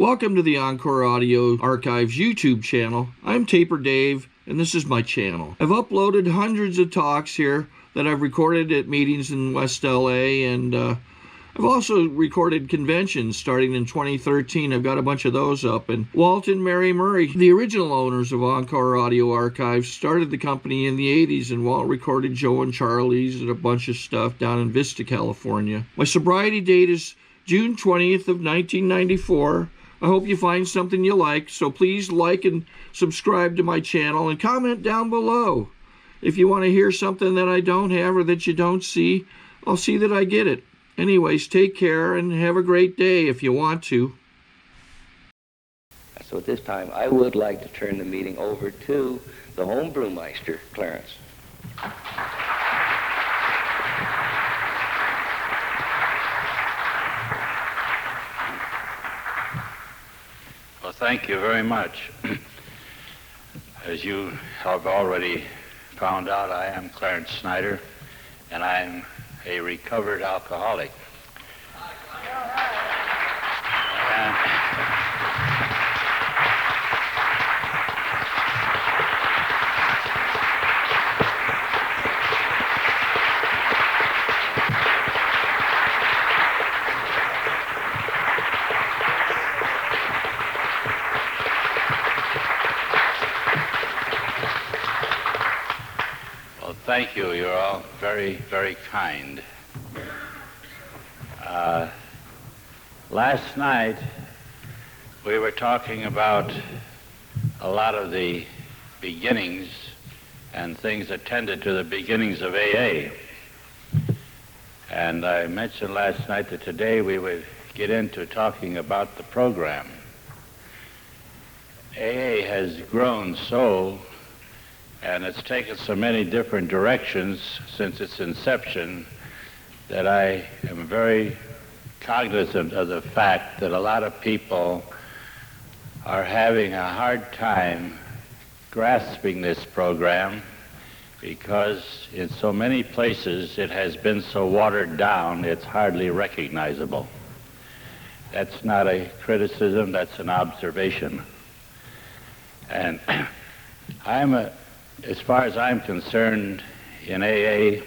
Welcome to the Encore Audio Archives YouTube channel. I'm Taper Dave, and this is my channel. I've uploaded hundreds of talks here that I've recorded at meetings in West LA, and I've also recorded conventions starting in 2013. I've got a bunch of those up. And Walt and Mary Murray, the original owners of Encore Audio Archives, started the company in the 80s, and Walt recorded Joe and Charlie's and a bunch of stuff down in Vista, California. My sobriety date is June 20th of 1994. I hope you find something you like, so please like and subscribe to my channel and comment down below. If you want to hear something that I don't have or that you don't see, I'll see that I get it. Anyways, take care and have a great day if you want to. So at this time, I would like to turn the meeting over to the home brewmeister, Clarence. Well, thank you very much. As you have already found out, I am Clarence Snyder, and I'm a recovered alcoholic. Thank you. You're all very, very kind. Last night, we were talking about a lot of the beginnings and things that tended to the beginnings of AA. And I mentioned last night that today we would get into talking about the program. AA has grown so, and it's taken so many different directions since its inception, that I am very cognizant of the fact that a lot of people are having a hard time grasping this program because in so many places it has been so watered down it's hardly recognizable. That's not a criticism, that's an observation. And as far as I'm concerned, in AA,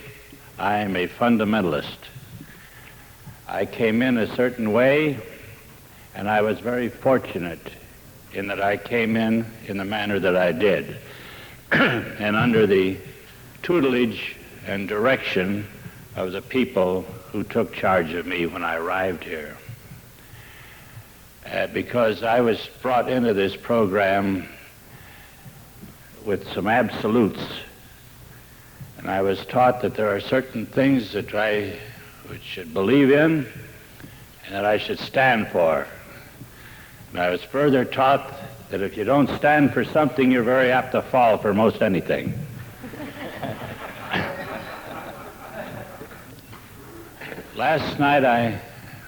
I am a fundamentalist. I came in a certain way, and I was very fortunate in that I came in the manner that I did, and under the tutelage and direction of the people who took charge of me when I arrived here. Because I was brought into this program with some absolutes, and I was taught that there are certain things that I should believe in and that I should stand for. And I was further taught that if you don't stand for something, you're very apt to fall for most anything. Last night I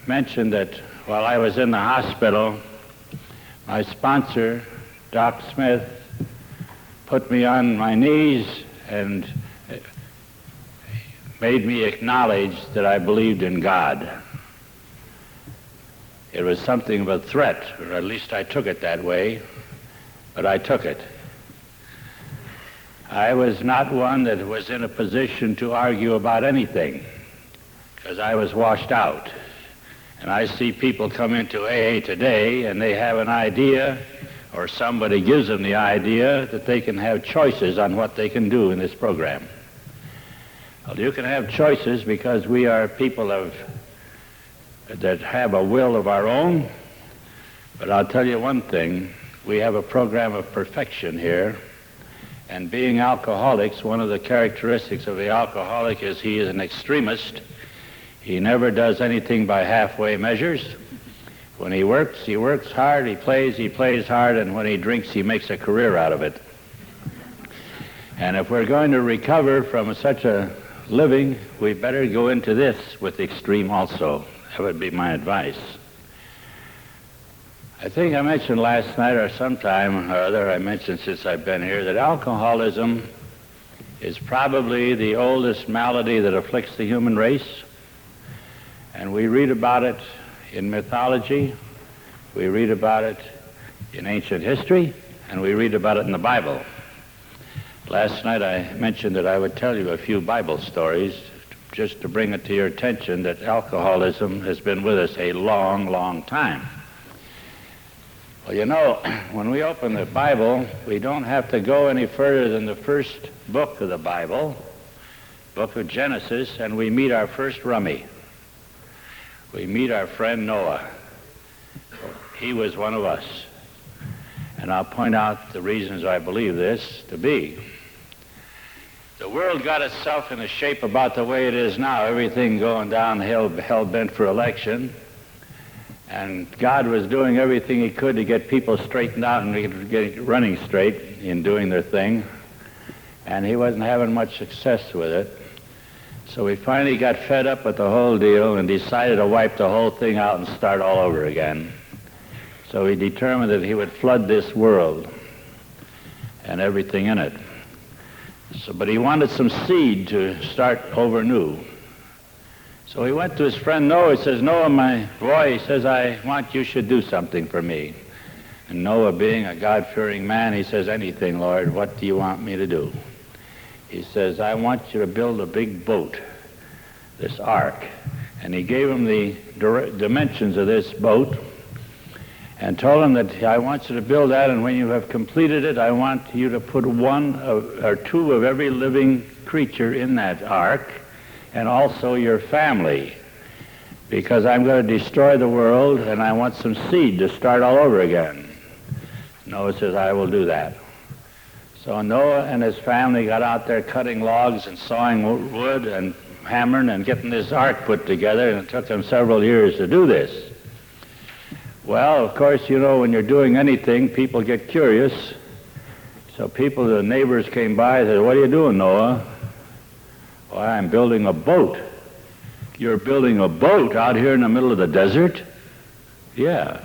mentioned that while I was in the hospital, my sponsor, Doc Smith, put me on my knees and made me acknowledge that I believed in God. It was something of a threat, or at least I took it that way, but I took it. I was not one that was in a position to argue about anything, because I was washed out. And I see people come into AA today and they have an idea, or somebody gives them the idea that they can have choices on what they can do in this program. Well, you can have choices because we are people that have a will of our own, but I'll tell you one thing, we have a program of perfection here, and being alcoholics, one of the characteristics of the alcoholic is he is an extremist. He never does anything by halfway measures. When he works hard, he plays hard, and when he drinks, he makes a career out of it. And if we're going to recover from such a living, we better go into this with extreme also. That would be my advice. I think I mentioned last night or sometime or other, I mentioned since I've been here, that alcoholism is probably the oldest malady that afflicts the human race. And we read about it in mythology. We read about it in ancient history, and we read about it in the Bible. Last night I mentioned that I would tell you a few Bible stories just to bring it to your attention that alcoholism has been with us a long, long time. Well, you know, when we open the Bible, we don't have to go any further than the first book of the Bible, book of Genesis, and we meet our first rummy. We meet our friend Noah. He was one of us. And I'll point out the reasons I believe this to be. The world got itself in a shape about the way it is now, everything going downhill, hell-bent for election. And God was doing everything he could to get people straightened out and get running straight in doing their thing. And he wasn't having much success with it. So he finally got fed up with the whole deal and decided to wipe the whole thing out and start all over again. So he determined that he would flood this world and everything in it. But he wanted some seed to start over new. So he went to his friend Noah. He says, Noah, my boy, he says, I want you should do something for me. And Noah, being a God-fearing man, he says, anything, Lord, what do you want me to do? He says, I want you to build a big boat, this ark. And he gave him the dimensions of this boat and told him that I want you to build that, and when you have completed it, I want you to put one or two of every living creature in that ark, and also your family, because I'm going to destroy the world and I want some seed to start all over again. Noah says, I will do that. So Noah and his family got out there cutting logs and sawing wood and hammering and getting this ark put together, and it took them several years to do this. Well, of course, you know, when you're doing anything, people get curious. So the neighbors came by and said, what are you doing, Noah? Well, I'm building a boat. You're building a boat out here in the middle of the desert? Yeah.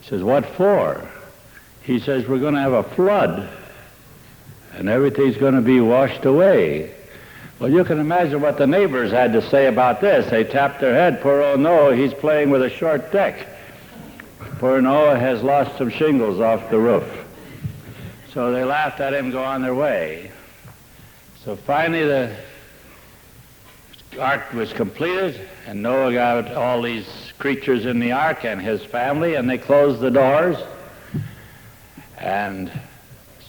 He says, what for? He says, we're going to have a flood, and everything's going to be washed away. Well, you can imagine what the neighbors had to say about this. They tapped their head. Poor old Noah, he's playing with a short deck. Poor Noah has lost some shingles off the roof. So they laughed at him, go on their way. So finally the ark was completed, and Noah got all these creatures in the ark and his family, and they closed the doors. And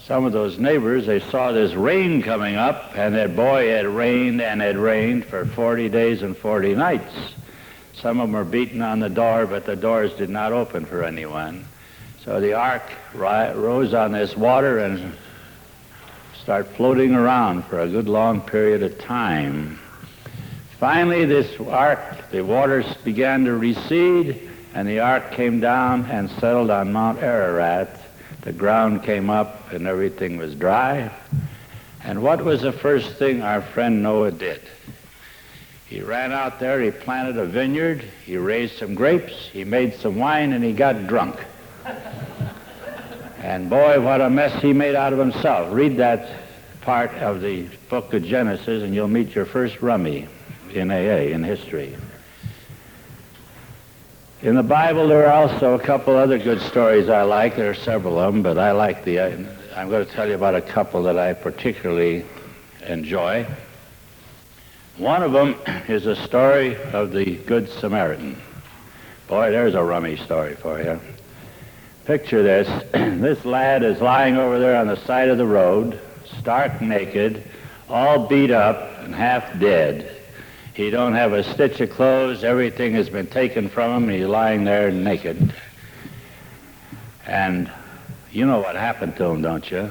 some of those neighbors, they saw this rain coming up, and that boy had rained and had rained for 40 days and 40 nights. Some of them were beating on the door, but the doors did not open for anyone. So the ark rose on this water and started floating around for a good long period of time. Finally, this ark, the waters began to recede, and the ark came down and settled on Mount Ararat. The ground came up and everything was dry. And what was the first thing our friend Noah did? He ran out there, he planted a vineyard, he raised some grapes, he made some wine, and he got drunk. And boy, what a mess he made out of himself. Read that part of the book of Genesis and you'll meet your first rummy in AA, in history. In the Bible, there are also a couple other good stories I like. There are several of them, but I like I'm going to tell you about a couple that I particularly enjoy. One of them is a story of the Good Samaritan. Boy, there's a rummy story for you. Picture this. This lad is lying over there on the side of the road, stark naked, all beat up and half dead. He don't have a stitch of clothes. Everything has been taken from him. He's lying there naked. And you know what happened to him, don't you?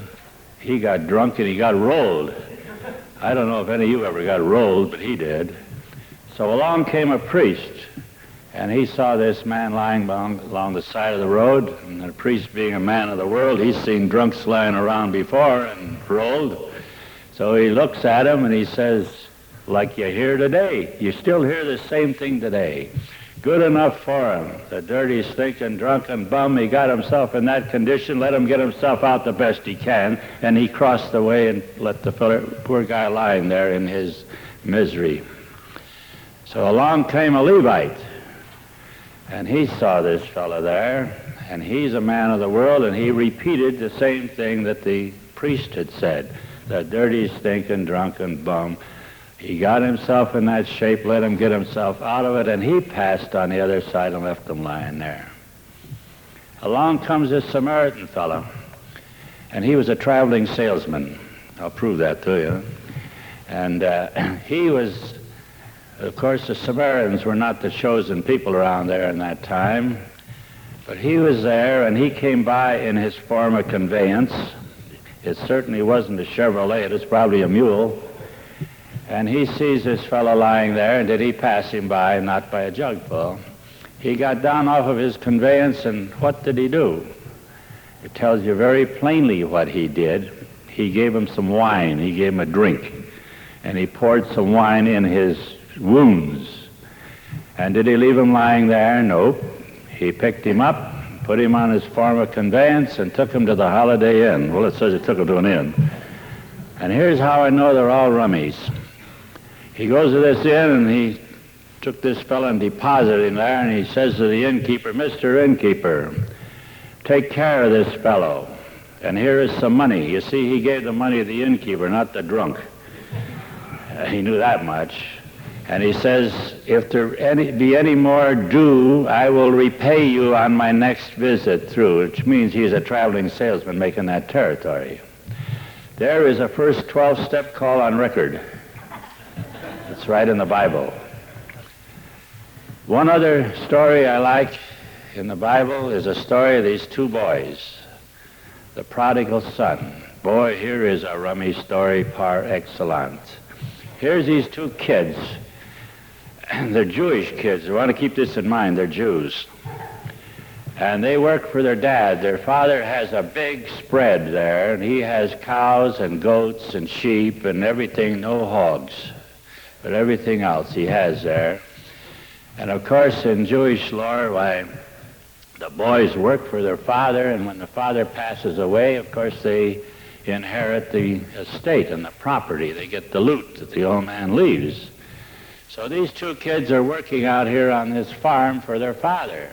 He got drunk and he got rolled. I don't know if any of you ever got rolled, but he did. So along came a priest, and he saw this man lying along the side of the road, and the priest, being a man of the world, he's seen drunks lying around before and rolled. So he looks at him and he says, like you hear today, you still hear the same thing today. Good enough for him. The dirty, stinking, drunken bum, he got himself in that condition, let him get himself out the best he can, and he crossed the way and let the poor guy lying there in his misery. So along came a Levite, And he saw this fellow there, and he's a man of the world, and he repeated the same thing that the priest had said, the dirty, stinking, drunken bum. He got himself in that shape, let him get himself out of it, and he passed on the other side and left him lying there. Along comes this Samaritan fellow, and he was a traveling salesman. I'll prove that to you. And he was, of course, the Samaritans were not the chosen people around there in that time, but he was there, and he came by in his former conveyance. It certainly wasn't a Chevrolet, it was probably a mule. And he sees this fellow lying there, and did he pass him by? Not by a jugful. He got down off of his conveyance, and what did he do? It tells you very plainly what he did. He gave him some wine. He gave him a drink. And he poured some wine in his wounds. And did he leave him lying there? Nope. He picked him up, put him on his former conveyance, and took him to the Holiday Inn. Well, it says he took him to an inn. And here's how I know they're all rummies. He goes to this inn, and he took this fellow and deposited him there, and he says to the innkeeper, "Mr. Innkeeper, take care of this fellow, and here is some money." You see, he gave the money to the innkeeper, not the drunk. He knew that much. And he says, "If there be any more due, I will repay you on my next visit through," which means he's a traveling salesman making that territory. There is a first 12-step call on record. It's right in the Bible. One other story I like in the Bible is a story of these two boys, the prodigal son. Boy, here is a rummy story par excellence. Here's these two kids. They're Jewish kids. You want to keep this in mind. They're Jews. And they work for their dad. Their father has a big spread there, and he has cows and goats and sheep and everything, no hogs, but everything else he has there. And of course, in Jewish lore, why, the boys work for their father, and when the father passes away, of course, they inherit the estate and the property. They get the loot that the old man leaves. So these two kids are working out here on this farm for their father.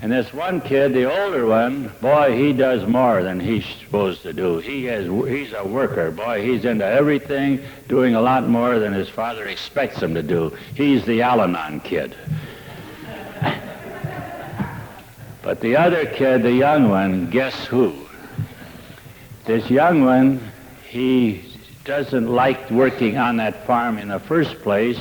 And this one kid, the older one, boy, he does more than he's supposed to do. He's a worker. Boy, he's into everything, doing a lot more than his father expects him to do. He's the Al-Anon kid. But the other kid, the young one, guess who? This young one, he doesn't like working on that farm in the first place,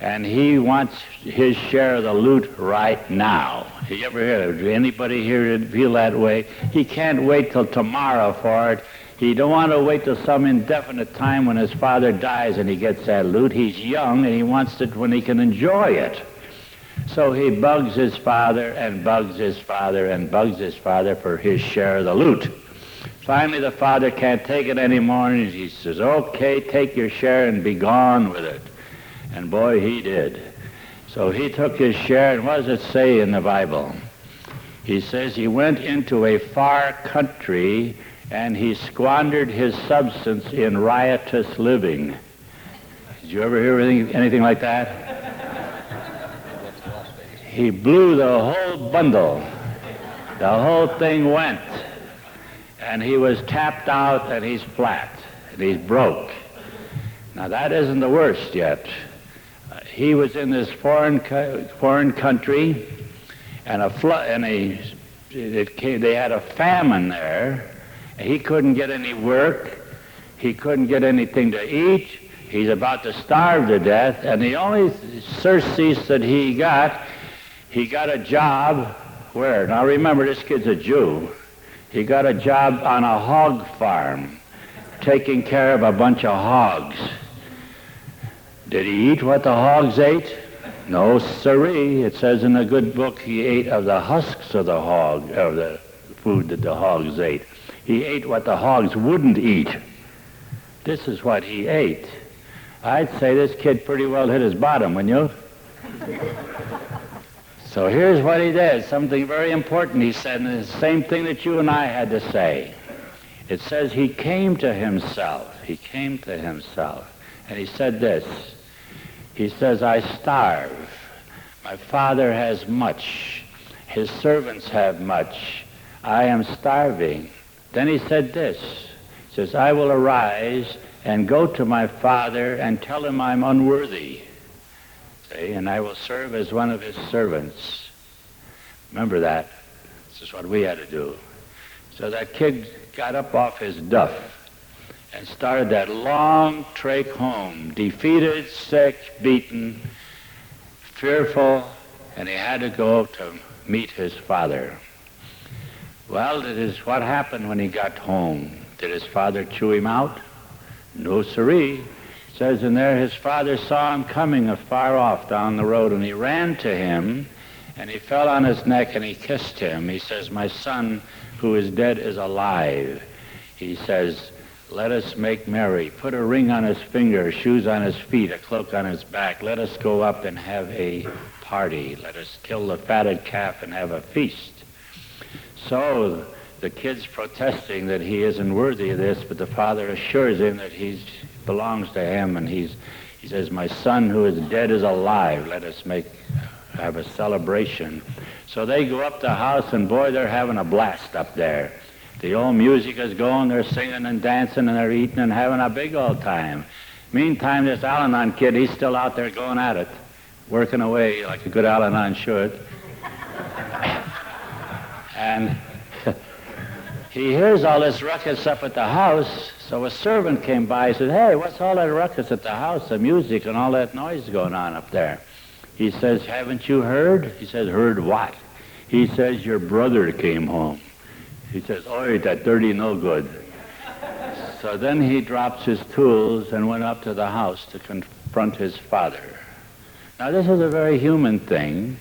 and he wants his share of the loot right now. You ever hear of anybody here feel that way? He can't wait till tomorrow for it. He don't want to wait till some indefinite time when his father dies and he gets that loot. He's young, and he wants it when he can enjoy it. So he bugs his father and bugs his father and bugs his father for his share of the loot. Finally, the father can't take it anymore, and he says, "Okay, take your share and be gone with it." And boy, he did. So he took his share, and what does it say in the Bible? He says he went into a far country, and he squandered his substance in riotous living. Did you ever hear anything like that? He blew the whole bundle. The whole thing went. And he was tapped out, and he's flat, and he's broke. Now that isn't the worst yet. He was in this foreign country, and they had a famine there. He couldn't get any work. He couldn't get anything to eat. He's about to starve to death, and the only surcease that he got a job where? Now remember, this kid's a Jew. He got a job on a hog farm, taking care of a bunch of hogs. Did he eat what the hogs ate? No, sirree. It says in the good book he ate of the husks of the hog, of the food that the hogs ate. He ate what the hogs wouldn't eat. This is what he ate. I'd say this kid pretty well hit his bottom, wouldn't you? So here's what he did, something very important he said, and it's the same thing that you and I had to say. It says he came to himself. He came to himself. And he said this. He says, "I starve. My father has much. His servants have much. I am starving. Then he said this. He says, I will arise and go to my father and tell him I'm unworthy. See, and I will serve as one of his servants. Remember that. This is what we had to do. So that kid got up off his duff and started that long trek home, defeated, sick, beaten, fearful, and he had to go to meet his father. Well, what happened when he got home? Did his father chew him out? No, siree. It says in there, his father saw him coming afar off down the road, and he ran to him, and he fell on his neck, and he kissed him. He says, my son who is dead is alive. He says, let us make merry. Put a ring on his finger, shoes on his feet, a cloak on his back. Let us go up and have a party. Let us kill the fatted calf and have a feast. So the kid's protesting that he isn't worthy of this, but the father assures him that he belongs to him, and he says, my son who is dead is alive. Let us have a celebration. So they go up the house, and boy, they're having a blast up there. The old music is going, they're singing and dancing, and they're eating and having a big old time. Meantime, this Al-Anon kid, he's still out there going at it, working away like a good Al-Anon should. And he hears all this ruckus up at the house, so a servant came by. He said, hey, what's all that ruckus at the house, the music and all that noise going on up there? He says, haven't you heard? He says, heard what? He says, your brother came home. He says, oi, that dirty no good. So then he drops his tools and went up to the house to confront his father. Now this is a very human thing.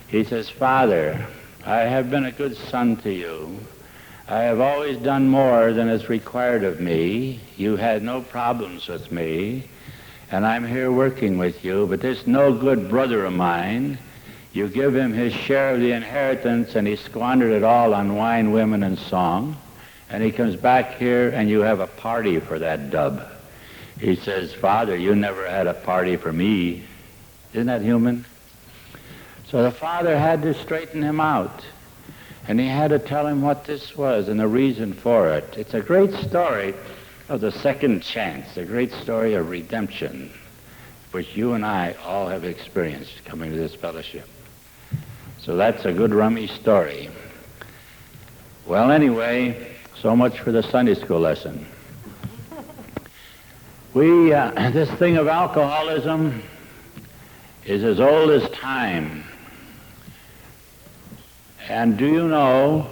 He says, Father, I have been a good son to you. I have always done more than is required of me. You had no problems with me, and I'm here working with you, but this no good brother of mine, you give him his share of the inheritance, and he squandered it all on wine, women, and song, and he comes back here, and you have a party for that dub. He says, Father, you never had a party for me. Isn't that human? So the father had to straighten him out. And he had to tell him what this was and the reason for it. It's a great story of the second chance, a great story of redemption, which you and I all have experienced coming to this fellowship. So that's a good rummy story. Well, anyway, so much for the Sunday school lesson. This thing of alcoholism is as old as time. And do you know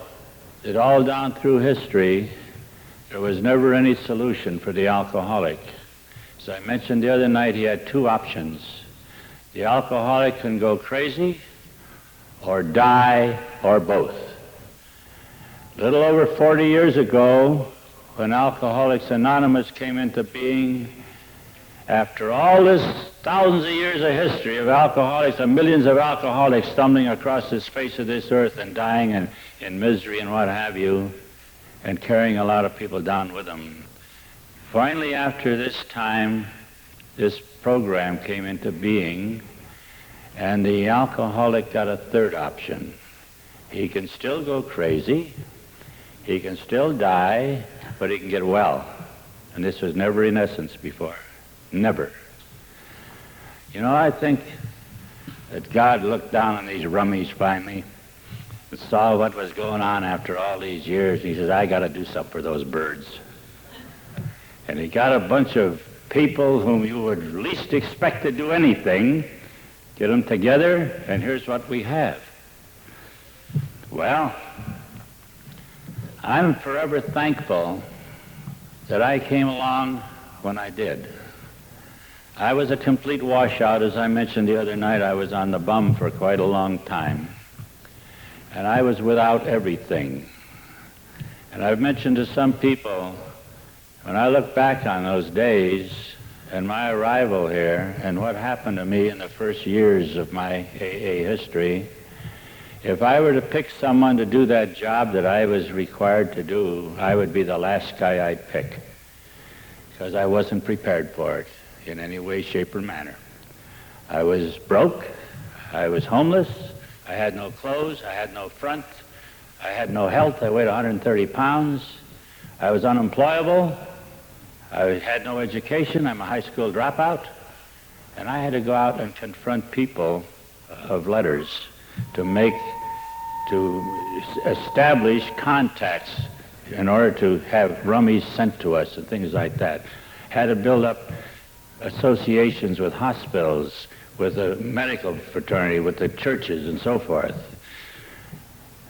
that all down through history, there was never any solution for the alcoholic? As I mentioned the other night, he had two options. The alcoholic can go crazy or die or both. A little over 40 years ago, when Alcoholics Anonymous came into being, after all this thousands of years of history of alcoholics and millions of alcoholics stumbling across the face of this earth and dying in misery and what have you, and carrying a lot of people down with them. Finally, after this time, this program came into being, and the alcoholic got a third option. He can still go crazy, he can still die, but he can get well. And this was never in essence before. Never. You know, I think that God looked down on these rummies finally and saw what was going on after all these years. He says, I got to do something for those birds. And he got a bunch of people whom you would least expect to do anything, get them together, and here's what we have. Well, I'm forever thankful that I came along when I did. I was a complete washout. As I mentioned the other night, I was on the bum for quite a long time. And I was without everything. And I've mentioned to some people, when I look back on those days and my arrival here and what happened to me in the first years of my AA history, if I were to pick someone to do that job that I was required to do, I would be the last guy I'd pick, because I wasn't prepared for it in any way, shape, or manner. I was broke, I was homeless. I had no clothes. I had no front. I had no health. I weighed 130 pounds. I was unemployable. I had no education. I'm a high school dropout. And I had to go out and confront people of letters to establish contacts in order to have rummies sent to us and things like that. Had to build up associations with hospitals, with the medical fraternity, with the churches, and so forth.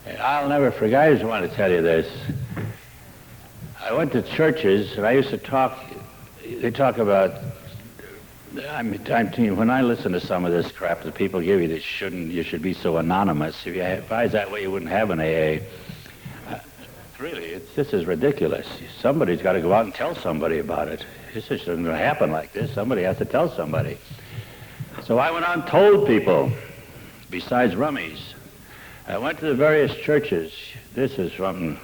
And I'll never forget, I just want to tell you this. I went to churches, and I used to they talk about, when I listen to some of this crap that people give you, you should be so anonymous. If I was that way, you wouldn't have an AA. Really, this is ridiculous. Somebody's got to go out and tell somebody about it. This just isn't going to happen like this. Somebody has to tell somebody. So I went out and told people, besides rummies. I went to the various churches. This is something.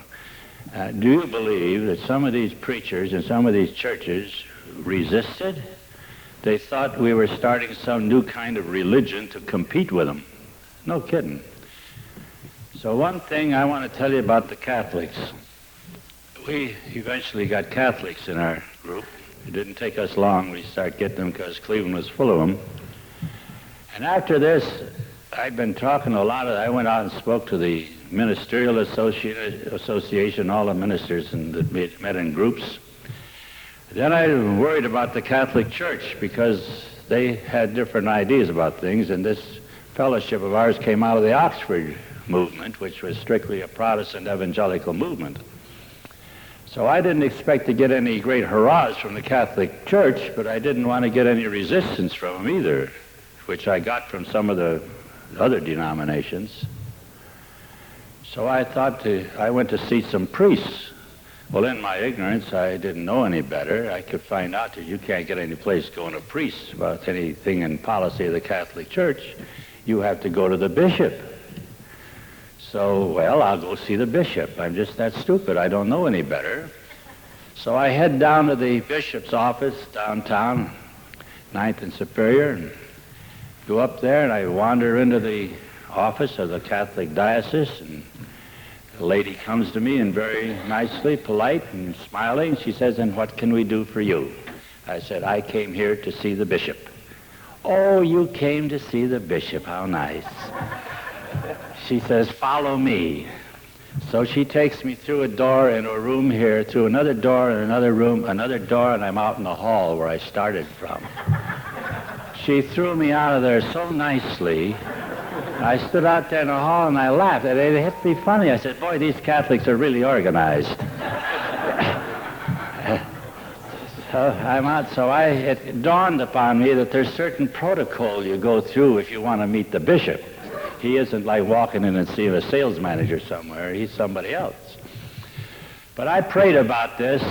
Do you believe that some of these preachers in some of these churches resisted? They thought we were starting some new kind of religion to compete with them. No kidding. So one thing I want to tell you about the Catholics. We eventually got Catholics in our group. It didn't take us long. We started getting them because Cleveland was full of them. And after this, I'd been talking to I went out and spoke to the Ministerial Association, all the ministers that met in groups. Then I worried about the Catholic Church because they had different ideas about things, and this fellowship of ours came out of the Oxford movement, which was strictly a Protestant evangelical movement. So I didn't expect to get any great hurrahs from the Catholic Church, but I didn't want to get any resistance from them either, which I got from some of the other denominations. So I went to see some priests. Well, in my ignorance, I didn't know any better. I could find out that you can't get any place going to priests about anything in policy of the Catholic Church. You have to go to the bishop. So, well, I'll go see the bishop. I'm just that stupid. I don't know any better. So I head down to the bishop's office downtown, 9th and Superior, and go up there, and I wander into the office of the Catholic diocese, and the lady comes to me and very nicely, polite and smiling. She says, "And what can we do for you?" I said, "I came here to see the bishop." "Oh, you came to see the bishop. How nice." She says, "Follow me." So she takes me through a door in a room here, through another door in another room, another door, and I'm out in the hall where I started from. She threw me out of there so nicely. I stood out there in the hall and I laughed. It hit me funny. I said, "Boy, these Catholics are really organized." So I'm out. So it dawned upon me that there's certain protocol you go through if you want to meet the bishop. He isn't like walking in and seeing a sales manager somewhere. He's somebody else. But I prayed about this,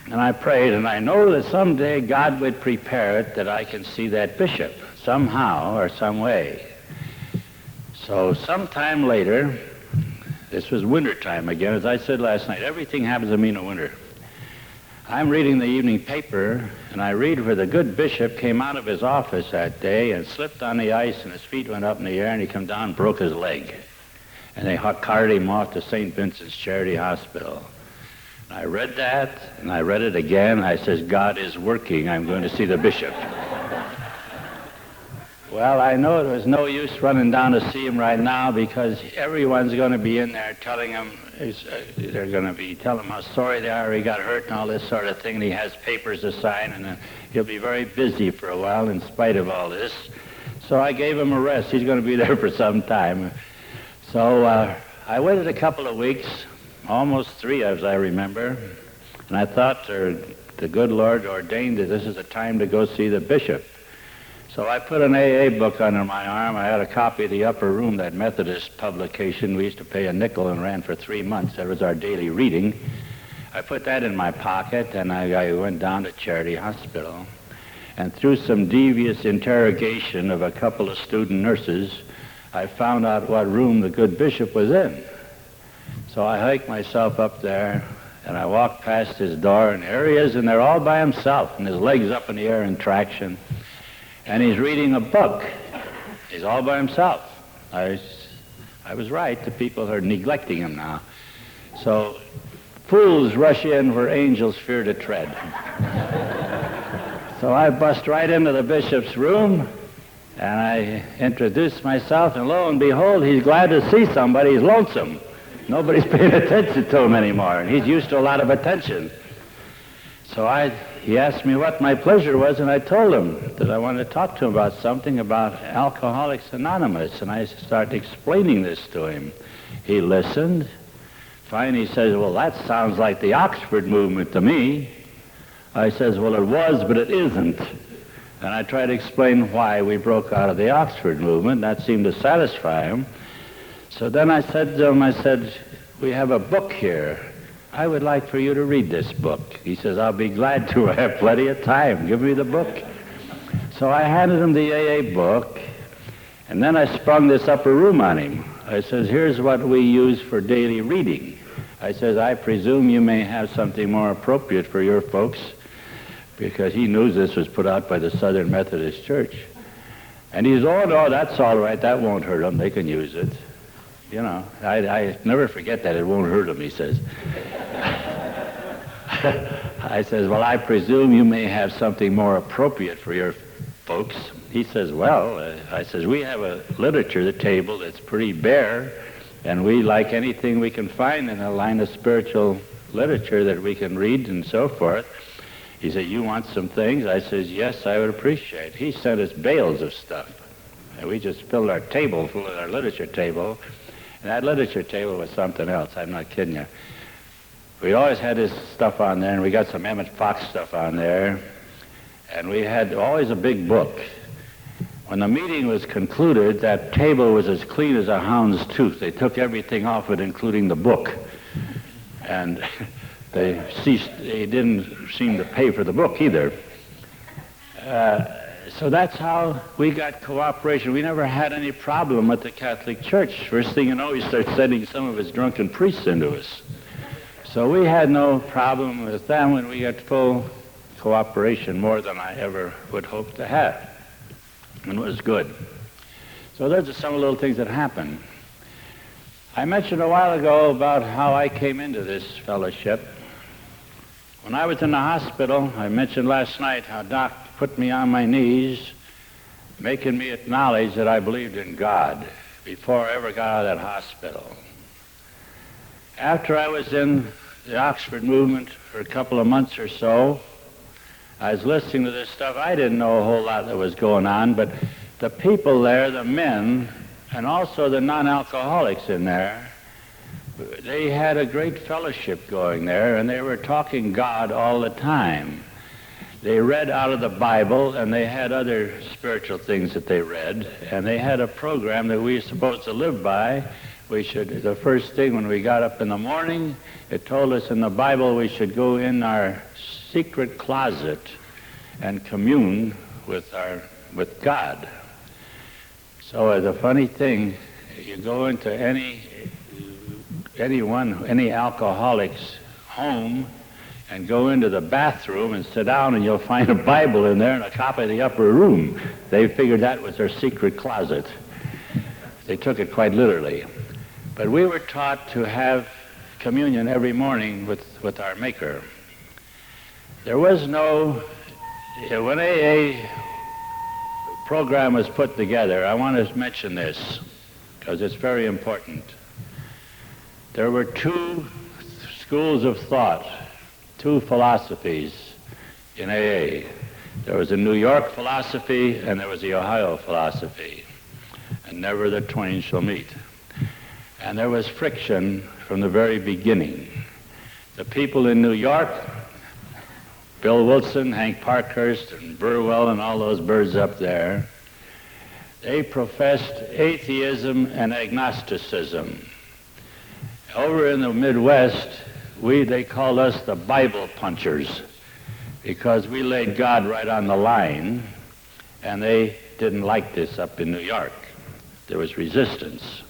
and I prayed, and I know that someday God would prepare it that I can see that bishop somehow or some way. So sometime later, this was wintertime again. As I said last night, everything happens to me in the winter. I'm reading the evening paper, and I read where the good bishop came out of his office that day and slipped on the ice, and his feet went up in the air, and he came down and broke his leg. And they carted him off to St. Vincent's Charity Hospital. And I read that, and I read it again. I says, "God is working. I'm going to see the bishop." Well, I know there was no use running down to see him right now because everyone's going to be in there telling him, they're going to be telling him how sorry they are he got hurt and all this sort of thing, and he has papers to sign, and he'll be very busy for a while in spite of all this. So I gave him a rest. He's going to be there for some time. So I waited a couple of weeks, almost 3 as I remember, and I thought the good Lord ordained that this is the time to go see the bishop. So I put an AA book under my arm. I had a copy of the Upper Room, that Methodist publication. We used to pay a nickel and ran for 3 months. That was our daily reading. I put that in my pocket, and I went down to Charity Hospital. And through some devious interrogation of a couple of student nurses, I found out what room the good bishop was in. So I hiked myself up there, and I walked past his door, and there he is, and they're all by himself, and his legs up in the air in traction. And he's reading a book. He's all by himself. I was right. The people are neglecting him now. So fools rush in where angels fear to tread. So I bust right into the bishop's room, and I introduced myself, and lo and behold, he's glad to see somebody. He's lonesome. Nobody's paying attention to him anymore, and he's used to a lot of attention. So he asked me what my pleasure was, and I told him that I wanted to talk to him about something about Alcoholics Anonymous, and I started explaining this to him. He listened. Finally, he says, well, that sounds like the Oxford movement to me. I says, well, it was, but it isn't. And I tried to explain why we broke out of the Oxford movement. That seemed to satisfy him. So then I said to him, we have a book here. I would like for you to read this book. He says, I'll be glad to. I have plenty of time. Give me the book. So I handed him the AA book, and then I sprung this upper room on him. I says, here's what we use for daily reading. I says, I presume you may have something more appropriate for your folks, because he knew this was put out by the Southern Methodist Church. And he says, oh, no, that's all right. That won't hurt them. They can use it. You know, I never forget that. It won't hurt them, he says. I says, well, I presume you may have something more appropriate for your folks. He says, well, I says, we have a literature table that's pretty bare, and we like anything we can find in a line of spiritual literature that we can read and so forth. He said, you want some things? I says, yes, I would appreciate. He sent us bales of stuff. And we just filled our table full of our literature table. And that literature table was something else. I'm not kidding you. We always had this stuff on there, and we got some Emmett Fox stuff on there. And we had always a big book. When the meeting was concluded, that table was as clean as a hound's tooth. They took everything off it, including the book. And they didn't seem to pay for the book either. So that's how we got cooperation. We never had any problem with the Catholic Church. First thing you know, he starts sending some of his drunken priests into us. So we had no problem with them when we got full cooperation, more than I ever would hope to have. And it was good. So those are some of the little things that happened. I mentioned a while ago about how I came into this fellowship. When I was in the hospital, I mentioned last night how Doc put me on my knees, making me acknowledge that I believed in God before I ever got out of that hospital. After I was in the Oxford movement for a couple of months or so, I was listening to this stuff. I didn't know a whole lot that was going on, but the people there, the men, and also the non-alcoholics in there, they had a great fellowship going there, and they were talking God all the time. They read out of the Bible, and they had other spiritual things that they read, and they had a program that we were supposed to live by. The first thing when we got up in the morning, it told us in the Bible we should go in our secret closet and commune with God. So the funny thing, you go into any alcoholic's home and go into the bathroom and sit down, and you'll find a Bible in there and a copy of the upper room. They figured that was their secret closet. They took it quite literally. But we were taught to have communion every morning with our Maker. There was no, when AA program was put together, I want to mention this because it's very important. There were two schools of thought, two philosophies in AA. There was a New York philosophy and there was the Ohio philosophy, and never the twain shall meet. And there was friction from the very beginning. The people in New York, Bill Wilson, Hank Parkhurst, and Burwell, and all those birds up there, they professed atheism and agnosticism. Over in the Midwest, they called us the Bible punchers because we laid God right on the line, and they didn't like this up in New York. There was resistance.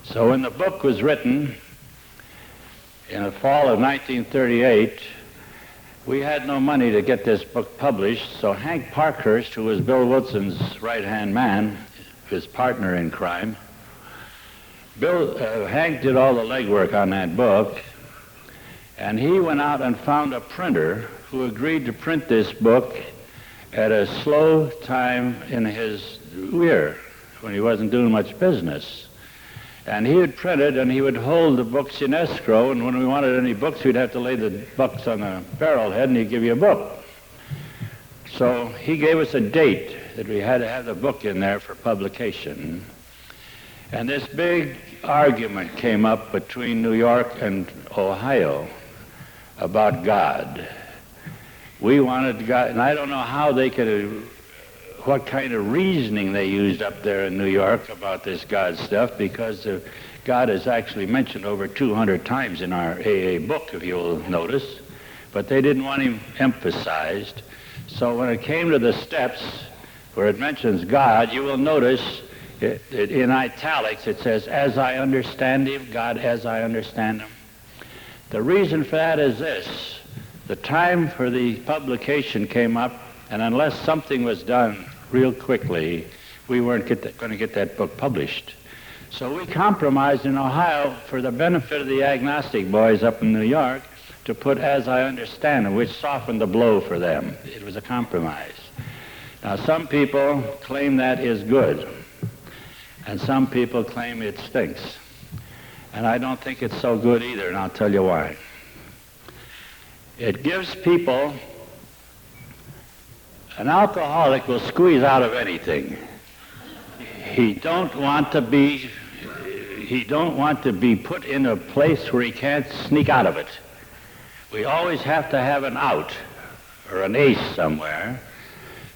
So when the book was written in the fall of 1938, we had no money to get this book published, so Hank Parkhurst, who was Bill Wilson's right-hand man, his partner in crime. Hank did all the legwork on that book, and he went out and found a printer who agreed to print this book at a slow time in his year when he wasn't doing much business. And he would print it, and he would hold the books in escrow, and when we wanted any books, we'd have to lay the books on a barrel head, and he'd give you a book. So he gave us a date that we had to have the book in there for publication. And this big argument came up between New York and Ohio about God. We wanted God, and I don't know how they could, what kind of reasoning they used up there in New York about this God stuff, because God is actually mentioned over 200 times in our AA book, if you'll notice, but they didn't want him emphasized. So when it came to the steps where it mentions God, you will notice in italics it says, as I understand him, God as I understand him. The reason for that is this. The time for the publication came up, and unless something was done real quickly, we weren't going to get that book published. So we compromised in Ohio for the benefit of the agnostic boys up in New York to put as I understand it, which softened the blow for them. It was a compromise. Now some people claim that is good, and some people claim it stinks. And I don't think it's so good either, and I'll tell you why. It gives people, an alcoholic will squeeze out of anything. He don't want to be put in a place where he can't sneak out of it. We always have to have an out or an ace somewhere.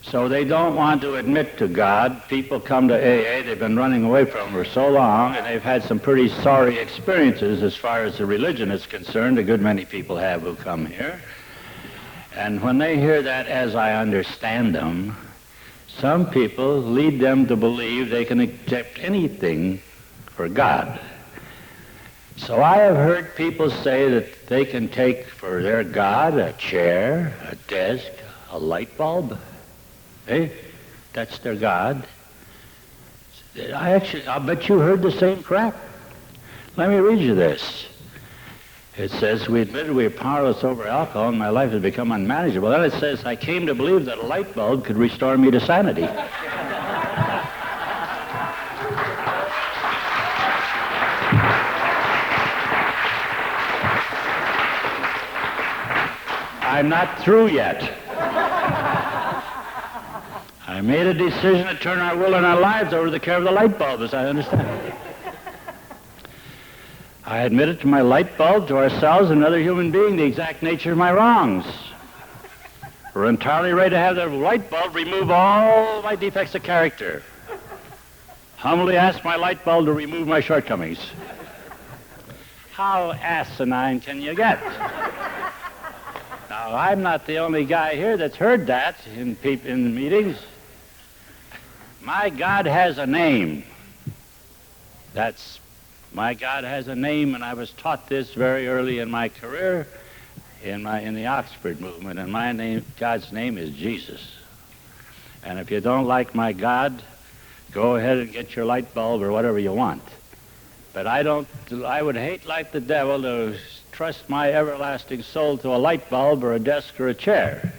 So they don't want to admit to God. People come to AA, they've been running away from him for so long, and they've had some pretty sorry experiences as far as the religion is concerned. A good many people have who come here. And when they hear that as I understand them, some people lead them to believe they can accept anything for God. So I have heard people say that they can take for their God a chair, a desk, a light bulb. Hey, that's their God. I'll bet you heard the same crap. Let me read you this. It says, we admitted we are powerless over alcohol and my life has become unmanageable. Then it says, I came to believe that a light bulb could restore me to sanity. I'm not through yet. I made a decision to turn our will and our lives over to the care of the light bulb, as I understand it. I admitted to my light bulb, to ourselves, and another human being, the exact nature of my wrongs. We're entirely ready to have the light bulb remove all my defects of character. Humbly ask my light bulb to remove my shortcomings. How asinine can you get? Now, I'm not the only guy here that's heard that in the meetings. My God has a name. My God has a name, and I was taught this very early in my career in the Oxford movement, and God's name is Jesus. And if you don't like my God, go ahead and get your light bulb or whatever you want. But I would hate like the devil to trust my everlasting soul to a light bulb or a desk or a chair.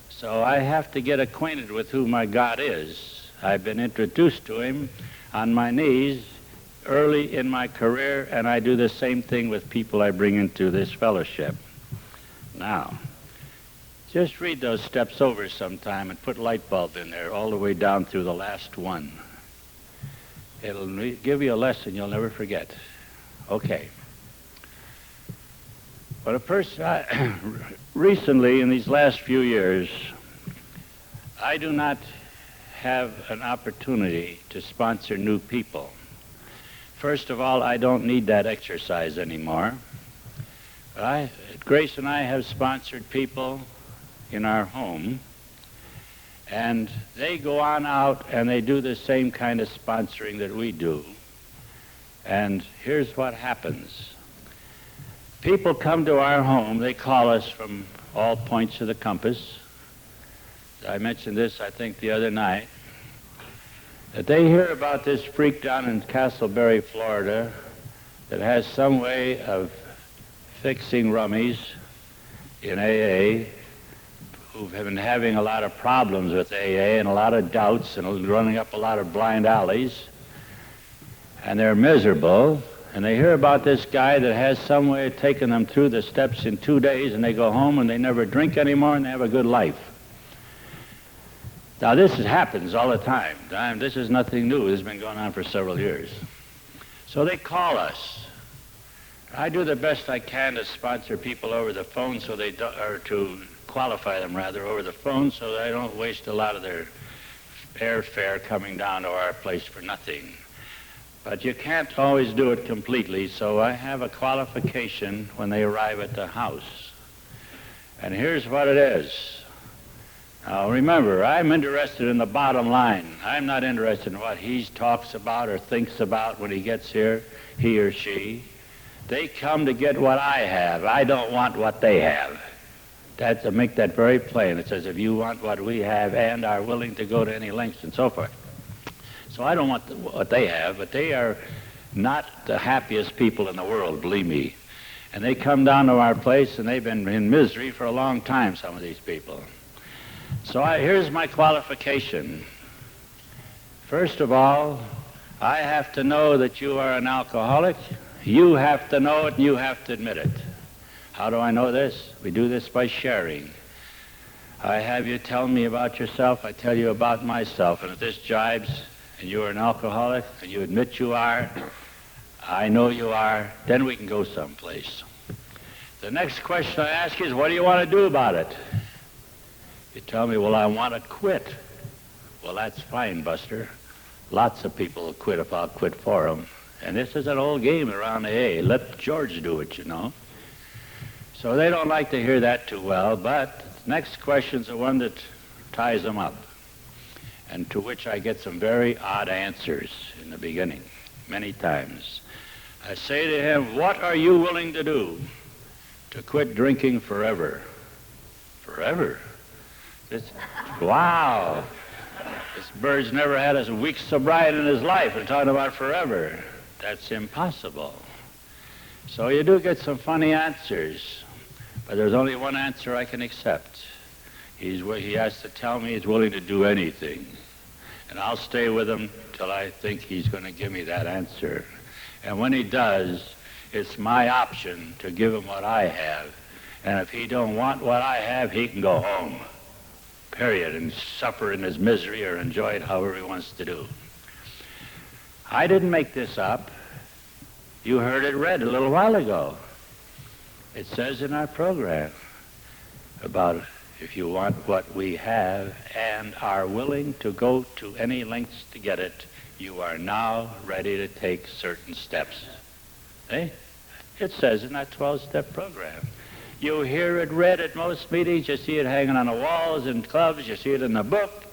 So I have to get acquainted with who my God is. I've been introduced to him on my knees early in my career, and I do the same thing with people I bring into this fellowship. Now, just read those steps over sometime and put light bulb in there all the way down through the last one. It'll give you a lesson you'll never forget. Okay. But recently, in these last few years, I do not have an opportunity to sponsor new people. First of all, I don't need that exercise anymore. Grace and I have sponsored people in our home, and they go on out and they do the same kind of sponsoring that we do. And here's what happens. People come to our home, they call us from all points of the compass. I mentioned this, I think, the other night. that they hear about this freak down in Castleberry, Florida, that has some way of fixing rummies in AA, who've been having a lot of problems with AA and a lot of doubts and running up a lot of blind alleys, and they're miserable, and they hear about this guy that has some way of taking them through the steps in 2 days, and they go home and they never drink anymore and they have a good life. Now this happens all the time. This is nothing new. This has been going on for several years. So they call us. I do the best I can to sponsor people over the phone, so they do, or to qualify them rather over the phone, so that I don't waste a lot of their airfare coming down to our place for nothing. But you can't always do it completely, so I have a qualification when they arrive at the house. And here's what it is. Now remember, I'm interested in the bottom line. I'm not interested in what he talks about or thinks about when he gets here, he or she. They come to get what I have. I don't want what they have. That's to make that very plain. It says if you want what we have and are willing to go to any lengths and so forth. So I don't want what they have, but they are not the happiest people in the world, believe me. And they come down to our place, and they've been in misery for a long time, some of these people. So here's my qualification. First of all, I have to know that you are an alcoholic. You have to know it, and you have to admit it. How do I know this? We do this by sharing. I have you tell me about yourself, I tell you about myself, and if this jibes, and you are an alcoholic, and you admit you are, I know you are, then we can go someplace. The next question I ask is, what do you want to do about it? You tell me, well, I want to quit. Well, that's fine, Buster. Lots of people will quit if I'll quit for them. And this is an old game around AA. Let George do it, you know. So they don't like to hear that too well, but the next question's the one that ties them up, and to which I get some very odd answers in the beginning, many times. I say to him, what are you willing to do to quit drinking forever? Forever? Wow! This bird's never had a week's sobriety in his life and talking about forever. That's impossible. So you do get some funny answers, but there's only one answer I can accept. He has to tell me he's willing to do anything. And I'll stay with him till I think he's going to give me that answer. And when he does, it's my option to give him what I have. And if he don't want what I have, he can go home. Period. And suffer in his misery or enjoy it however he wants to do. I didn't make this up. You heard it read a little while ago. It says in our program about if you want what we have and are willing to go to any lengths to get it, you are now ready to take certain steps. Eh? It says in that 12-step program. You hear it read at most meetings. You see it hanging on the walls in clubs. You see it in the book.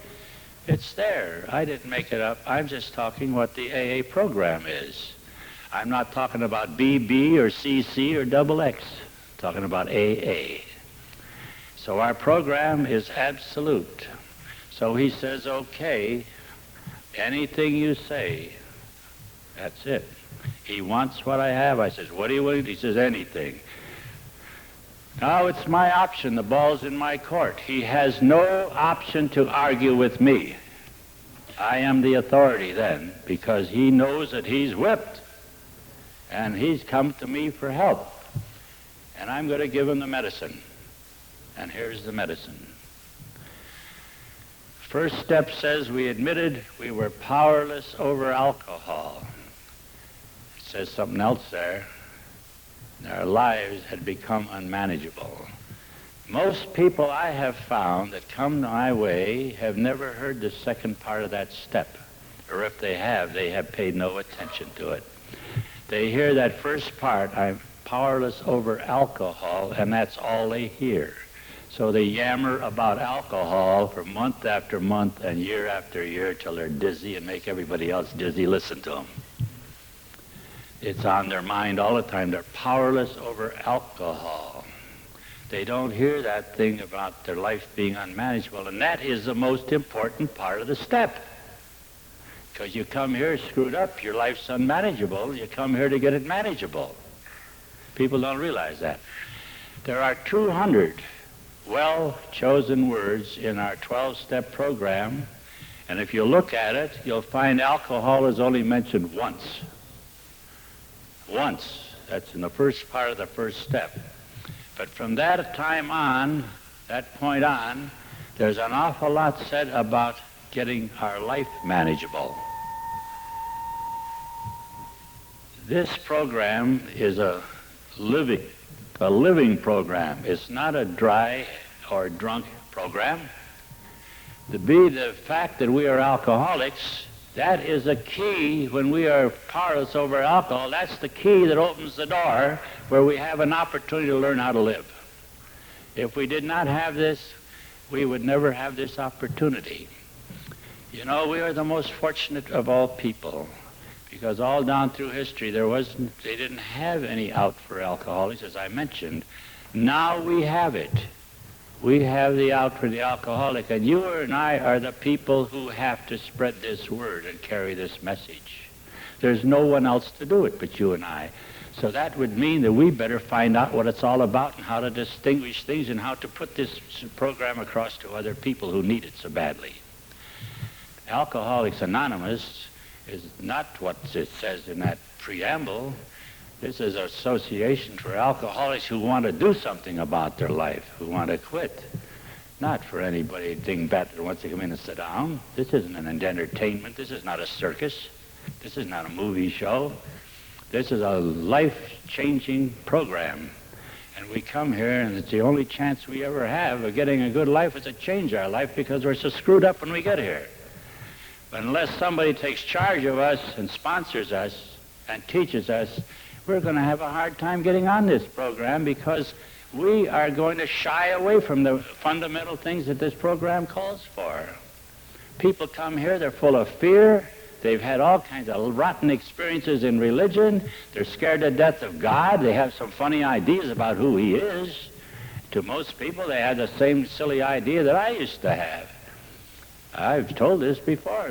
It's there. I didn't make it up. I'm just talking what the AA program is. I'm not talking about BB or CC or XX. I'm talking about AA. So our program is absolute. So he says, okay, anything you say, that's it. He wants what I have. I says, what are you willing to? He says, anything. Now it's my option. The ball's in my court. He has no option to argue with me. I am the authority then, because he knows that he's whipped. And he's come to me for help. And I'm going to give him the medicine. And here's the medicine. First step says we admitted we were powerless over alcohol. It says something else there. Our lives had become unmanageable. Most people I have found that come my way have never heard the second part of that step. Or if they have paid no attention to it. They hear that first part, I'm powerless over alcohol, and that's all they hear. So they yammer about alcohol for month after month and year after year till they're dizzy and make everybody else dizzy. Listen to them. It's on their mind all the time. They're powerless over alcohol. They don't hear that thing about their life being unmanageable, and that is the most important part of the step. Because you come here screwed up, your life's unmanageable. You come here to get it manageable. People don't realize that. There are 200 well-chosen words in our 12-step program, and if you look at it, you'll find alcohol is only mentioned once. Once. That's in the first part of the first step. But from that time on, that point on, there's an awful lot said about getting our life manageable. This program is a living program. It's not a dry or drunk program. The fact that we are alcoholics, that is a key when we are powerless over alcohol. That's the key that opens the door where we have an opportunity to learn how to live. If we did not have this, we would never have this opportunity. You know, we are the most fortunate of all people, because all down through history they didn't have any out for alcoholics, as I mentioned. Now we have it. We have the out for the alcoholic, and you and I are the people who have to spread this word and carry this message. There's no one else to do it but you and I. So that would mean that we better find out what it's all about and how to distinguish things and how to put this program across to other people who need it so badly. Alcoholics Anonymous is not what it says in that preamble. This is an association for alcoholics who want to do something about their life, who want to quit. Not for anybody thinking bad that wants to come in and sit down. This isn't an entertainment. This is not a circus. This is not a movie show. This is a life-changing program. And we come here, and it's the only chance we ever have of getting a good life is to change our life, because we're so screwed up when we get here. But unless somebody takes charge of us and sponsors us and teaches us, we're going to have a hard time getting on this program, because we are going to shy away from the fundamental things that this program calls for. People come here, they're full of fear. They've had all kinds of rotten experiences in religion. They're scared to death of God. They have some funny ideas about who he is. To most people, they have the same silly idea that I used to have. I've told this before.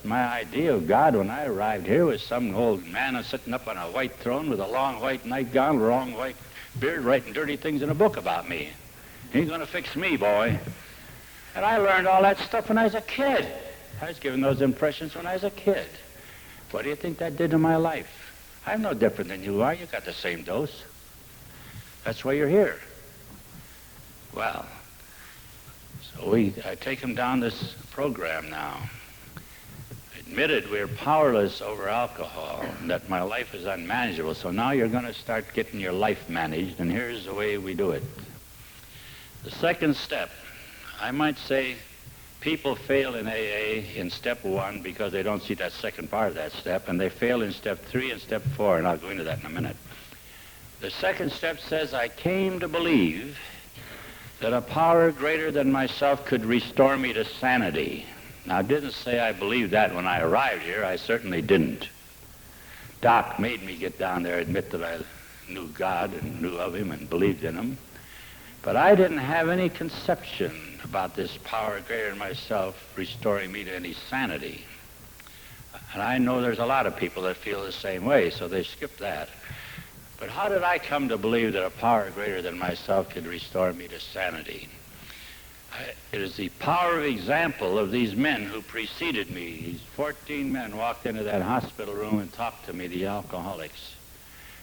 My idea of God when I arrived here was some old man sitting up on a white throne with a long white nightgown, a long white beard, writing dirty things in a book about me. He's going to fix me, boy. And I learned all that stuff when I was a kid. I was given those impressions when I was a kid. What do you think that did to my life? I'm no different than you are. You got the same dose. That's why you're here. Well, so I take them down this program now. Admitted we're powerless over alcohol, and that my life is unmanageable. So now you're going to start getting your life managed, and here's the way we do it. The second step, I might say, people fail in AA in step 1 because they don't see that second part of that step, and they fail in step 3 and step 4, and I'll go into that in a minute. The second step says, I came to believe that a power greater than myself could restore me to sanity. Now, I didn't say I believed that when I arrived here. I certainly didn't. Doc made me get down there, admit that I knew God and knew of him and believed in him. But I didn't have any conception about this power greater than myself restoring me to any sanity. And I know there's a lot of people that feel the same way, so they skip that. But how did I come to believe that a power greater than myself could restore me to sanity? It is the power of example of these men who preceded me. These 14 men walked into that hospital room and talked to me, the alcoholics,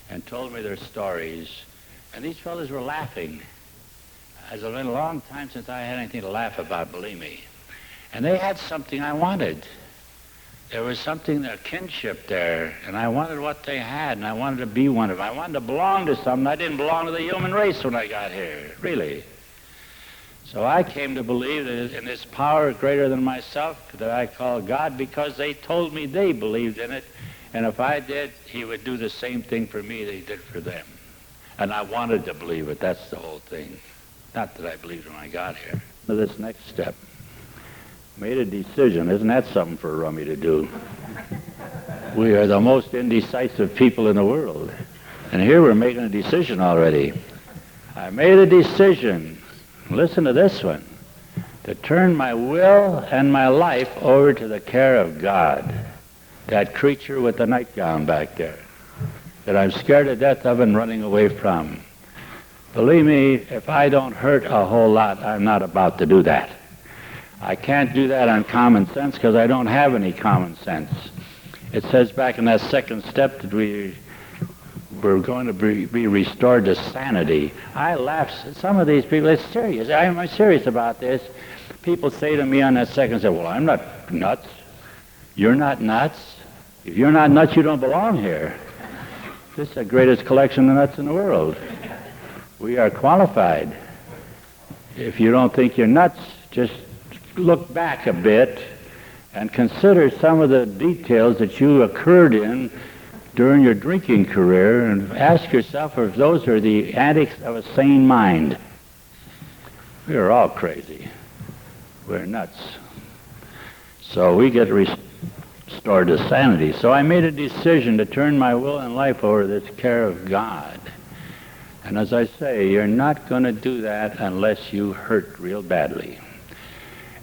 and told me their stories. And these fellows were laughing. It's been a long time since I had anything to laugh about, believe me. And they had something I wanted. There was something, a kinship there, and I wanted what they had, and I wanted to be one of them. I wanted to belong to something. I didn't belong to the human race when I got here, really. So I came to believe that in this power greater than myself that I call God, because they told me they believed in it, and if I did, he would do the same thing for me that he did for them. And I wanted to believe it. That's the whole thing. Not that I believed when I got here. Now, this next step. Made a decision. Isn't that something for a rummy to do? We are the most indecisive people in the world. And here we're making a decision already. I made a decision, listen to this one, to turn my will and my life over to the care of God. that creature with the nightgown back there that I'm scared to death of and running away from. Believe me, if I don't hurt a whole lot, I'm not about to do that. I can't do that on common sense because I don't have any common sense. It says back in that second step that we're going to be restored to sanity. I laugh. Some of these people, it's serious. I'm serious about this. People say to me on that second step, well, I'm not nuts. You're not nuts. If you're not nuts, you don't belong here. This is the greatest collection of nuts in the world. We are qualified. If you don't think you're nuts, just look back a bit and consider some of the details that you occurred in during your drinking career and ask yourself if those are the antics of a sane mind. We are all crazy. We're nuts. So we get restored to sanity. So I made a decision to turn my will and life over to this care of God. And as I say, you're not going to do that unless you hurt real badly.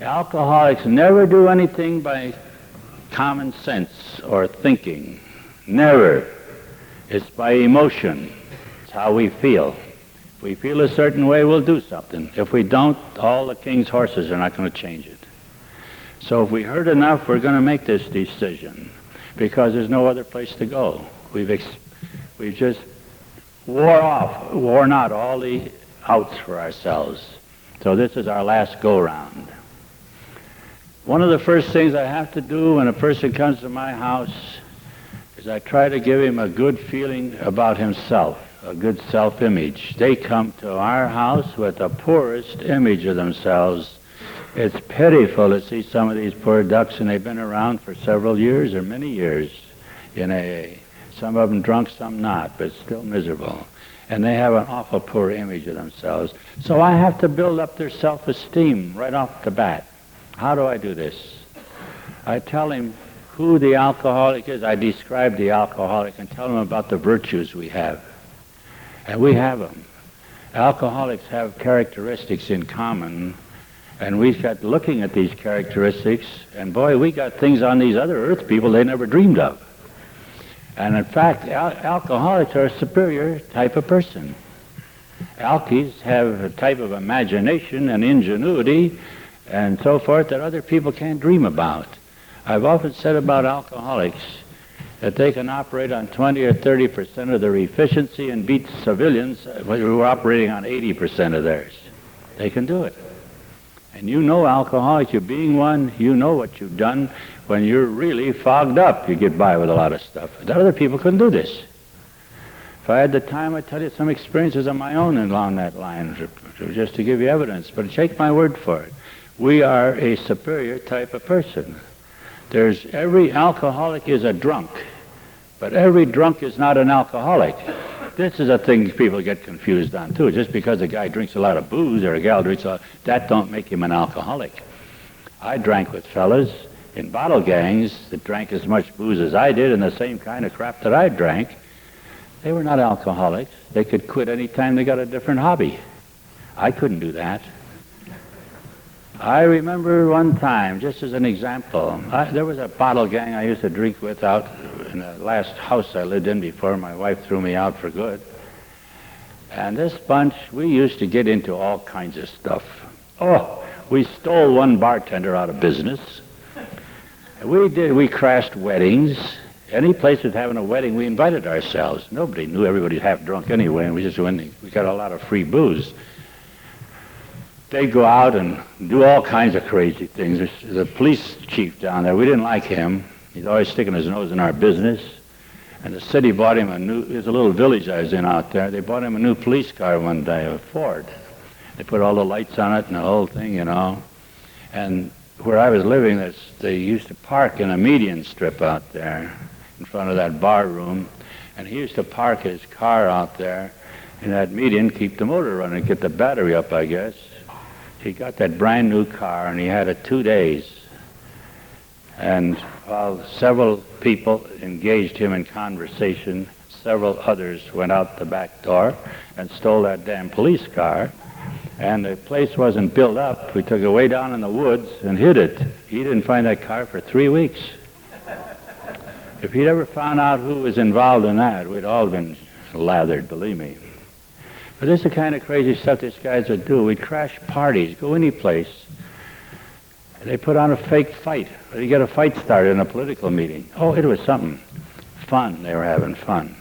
Alcoholics never do anything by common sense or thinking. Never. It's by emotion. It's how we feel. If we feel a certain way, we'll do something. If we don't, all the king's horses are not going to change it. So if we hurt enough, we're going to make this decision because there's no other place to go. We've just worn out all the outs for ourselves. So this is our last go-round. One of the first things I have to do when a person comes to my house is I try to give him a good feeling about himself, a good self-image. They come to our house with the poorest image of themselves. It's pitiful to see some of these poor ducks, and they've been around for several years or many years in AA. Some of them drunk, some not, but still miserable. And they have an awful poor image of themselves. So I have to build up their self-esteem right off the bat. How do I do this? I tell him who the alcoholic is. I describe the alcoholic and tell him about the virtues we have. And we have them. Alcoholics have characteristics in common, and we got looking at these characteristics, and boy, we got things on these other earth people they never dreamed of. And in fact, alcoholics are a superior type of person. Alkies have a type of imagination and ingenuity and so forth that other people can't dream about. I've often said about alcoholics that they can operate on 20 or 30% of their efficiency and beat civilians who are operating on 80% of theirs. They can do it. And you know alcoholics, you being one, you know what you've done. When you're really fogged up, you get by with a lot of stuff. The other people couldn't do this. If I had the time, I'd tell you some experiences of my own along that line, just to give you evidence. But take my word for it. We are a superior type of person. Every alcoholic is a drunk, but every drunk is not an alcoholic. This is a thing people get confused on, too. Just because a guy drinks a lot of booze or a gal drinks a lot, that don't make him an alcoholic. I drank with fellas in bottle gangs that drank as much booze as I did and the same kind of crap that I drank. They were not alcoholics. They could quit any time they got a different hobby. I couldn't do that. I remember one time, just as an example, there was a bottle gang I used to drink with out in the last house I lived in before my wife threw me out for good. And this bunch, we used to get into all kinds of stuff. Oh, we stole one bartender out of business. We crashed weddings. Any place that's having a wedding, we invited ourselves. Nobody knew, everybody's half drunk anyway, and we just went in. We got a lot of free booze. They'd go out and do all kinds of crazy things. There's the police chief down there, we didn't like him. He's always sticking his nose in our business. And the city bought him there's a little village I was in out there. They bought him a new police car one day, a Ford. They put all the lights on it and the whole thing, you know. And where I was living, they used to park in a median strip out there in front of that bar room. And he used to park his car out there in that median, keep the motor running, get the battery up, I guess. He got that brand new car, and he had it 2 days. And while several people engaged him in conversation, several others went out the back door and stole that damn police car. And the place wasn't built up. We took it way down in the woods and hid it. He didn't find that car for 3 weeks. If he'd ever found out who was involved in that, we'd all been lathered, believe me. But this is the kind of crazy stuff these guys would do. We'd crash parties, go any place. They put on a fake fight. Or you get a fight started in a political meeting. Oh, it was something. Fun. They were having fun.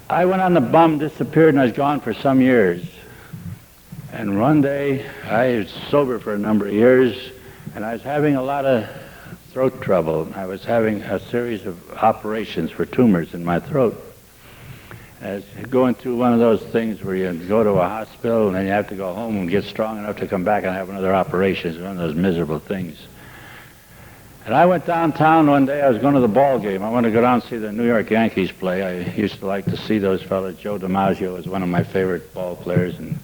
I went on the bum, disappeared, and I was gone for some years. And one day, I was sober for a number of years, and I was having a lot of throat trouble. I was having a series of operations for tumors in my throat. I was going through one of those things where you go to a hospital and then you have to go home and get strong enough to come back and have another operation. It's one of those miserable things. And I went downtown one day. I was going to the ball game. I wanted to go down and see the New York Yankees play. I used to like to see those fellas. Joe DiMaggio was one of my favorite ball players, and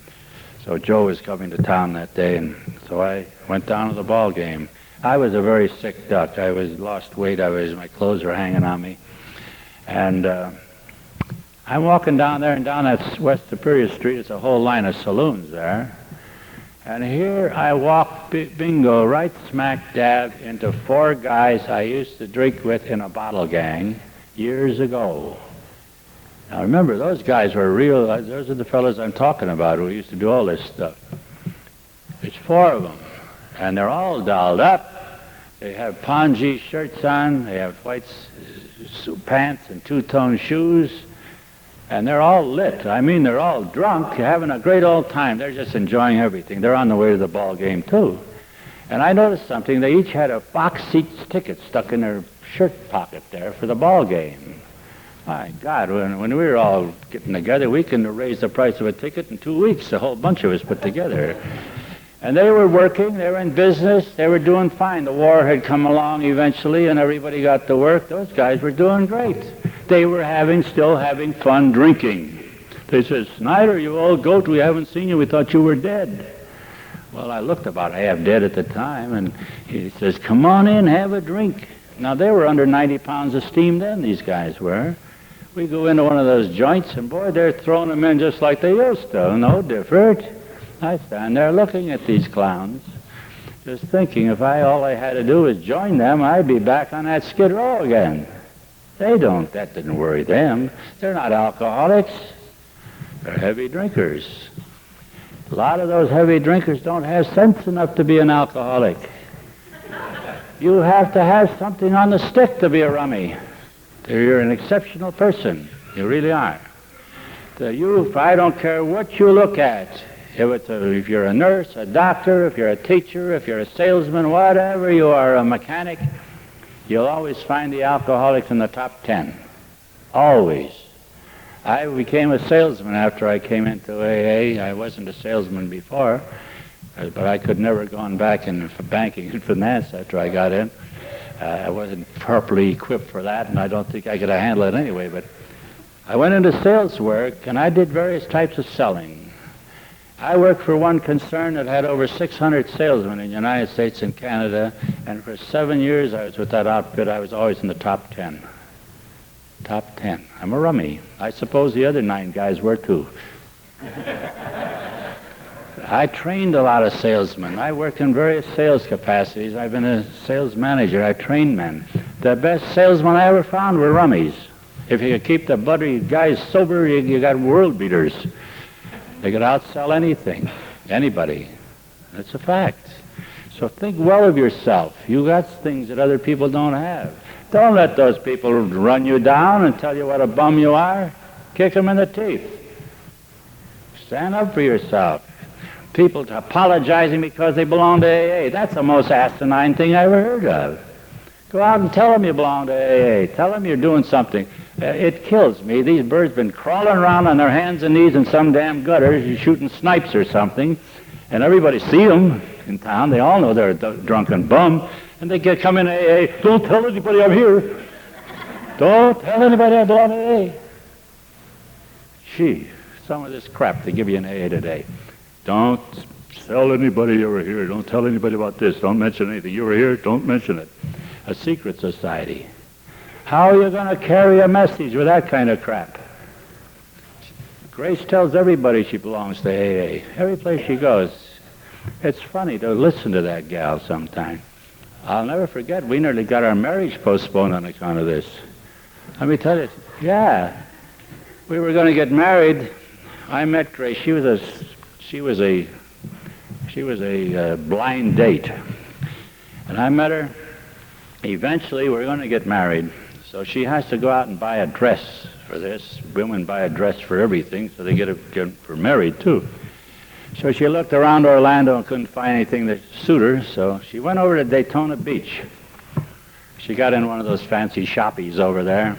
so Joe was coming to town that day, and so I went down to the ball game. I was a very sick duck. I was lost weight. My clothes were hanging on me, and I'm walking down there, and down that West Superior Street, it's a whole line of saloons there. And here I walk, bingo, right smack dab into 4 guys I used to drink with in a bottle gang years ago. Now remember, those guys were real, those are the fellas I'm talking about who used to do all this stuff. There's 4 of them, and they're all dolled up. They have pongee shirts on, they have white pants and 2-tone shoes. And they're all lit. I mean, they're all drunk, having a great old time. They're just enjoying everything. They're on the way to the ball game, too. And I noticed something. They each had a box seat ticket stuck in their shirt pocket there for the ball game. My God, when we were all getting together, we can raise the price of a ticket in 2 weeks, a whole bunch of us put together. And they were working. They were in business. They were doing fine. The war had come along eventually, and everybody got to work. Those guys were doing great. They were still having fun drinking. They said, "Snyder, you old goat, we haven't seen you. We thought you were dead." Well, I looked about half dead at the time, and he says, "Come on in, have a drink." Now, they were under 90 pounds of steam then, these guys were. We go into one of those joints, and boy, they're throwing them in just like they used to, no different. I stand there looking at these clowns, just thinking if all I had to do was join them, I'd be back on that skid row again. That didn't worry them. They're not alcoholics. They're heavy drinkers. A lot of those heavy drinkers don't have sense enough to be an alcoholic. You have to have something on the stick to be a rummy. You're an exceptional person. You really are. I don't care what you look at. If you're a nurse, a doctor, if you're a teacher, if you're a salesman, whatever you are, a mechanic, you'll always find the alcoholics in the top 10. Always. I became a salesman after I came into AA. I wasn't a salesman before, but I could never have gone back in banking and finance after I got in. I wasn't properly equipped for that, and I don't think I could handle it anyway. But I went into sales work, and I did various types of selling. I worked for one concern that had over 600 salesmen in the United States and Canada, and for 7 years I was with that outfit. I was always in the top 10. Top 10. I'm a rummy. I suppose the other 9 guys were too. I trained a lot of salesmen. I worked in various sales capacities. I've been a sales manager. I trained men. The best salesmen I ever found were rummies. If you could keep the buddy guys sober, you got world beaters. They could outsell anything, anybody. That's a fact. So think well of yourself. You got things that other people don't have. Don't let those people run you down and tell you what a bum you are. Kick them in the teeth. Stand up for yourself. People apologizing because they belong to AA. That's the most asinine thing I ever heard of. Go out and tell them you belong to AA. Tell them you're doing something. It kills me. These birds been crawling around on their hands and knees in some damn gutter, shooting snipes or something, and everybody see them in town. They all know they're a drunken bum, and they come in AA. Don't tell anybody I'm here. Don't tell anybody I belong to AA. Gee, some of this crap they give you in AA today. Don't tell anybody you were here. Don't tell anybody about this. Don't mention anything. You were here. Don't mention it. A secret society. How are you going to carry a message with that kind of crap? Grace tells everybody she belongs to AA. Every place she goes. It's funny to listen to that gal sometimes. I'll never forget, we nearly got our marriage postponed on account of this. Let me tell you, yeah. We were going to get married. I met Grace. She was a blind date. And I met her. Eventually, we're going to get married. So she has to go out and buy a dress for this. Women buy a dress for everything, so they get for married, too. So she looked around Orlando and couldn't find anything that suited her, so she went over to Daytona Beach. She got in one of those fancy shoppies over there,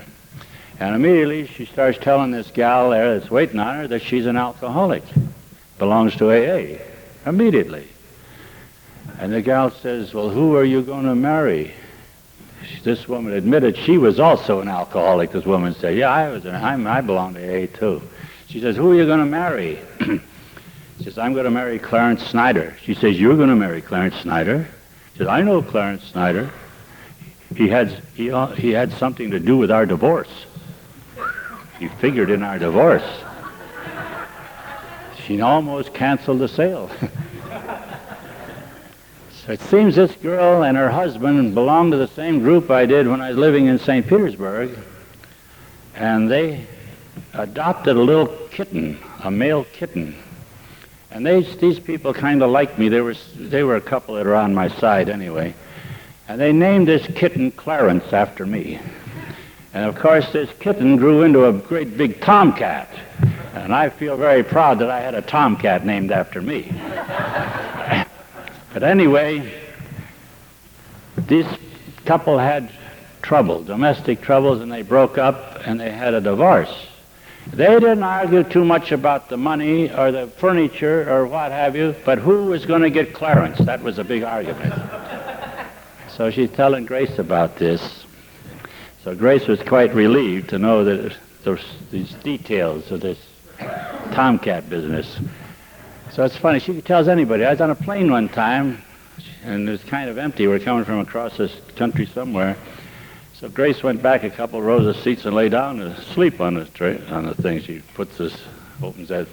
and immediately she starts telling this gal there that's waiting on her that she's an alcoholic, belongs to AA, immediately. And the gal says, well, who are you going to marry? This woman admitted she was also an alcoholic. This woman said, yeah, I belong to AA too. She says, who are you going to marry? She says, I'm going to marry Clarence Snyder. She says, you're going to marry Clarence Snyder? She says, I know Clarence Snyder. He had something to do with our divorce. He figured in our divorce. She almost canceled the sale. So it seems this girl and her husband belonged to the same group I did when I was living in St. Petersburg, and they adopted a little kitten, a male kitten. And these people kind of liked me. They were a couple that are on my side anyway. And they named this kitten Clarence after me. And of course this kitten grew into a great big tomcat. And I feel very proud that I had a tomcat named after me. But anyway, this couple had trouble, domestic troubles, and they broke up and they had a divorce. They didn't argue too much about the money or the furniture or what have you, but who was going to get Clarence? That was a big argument. So she's telling Grace about this. So Grace was quite relieved to know that these details of this tomcat business. So it's funny, she tells anybody. I was on a plane one time, and it was kind of empty. We're coming from across this country somewhere. So Grace went back a couple rows of seats and lay down to sleep on the thing. She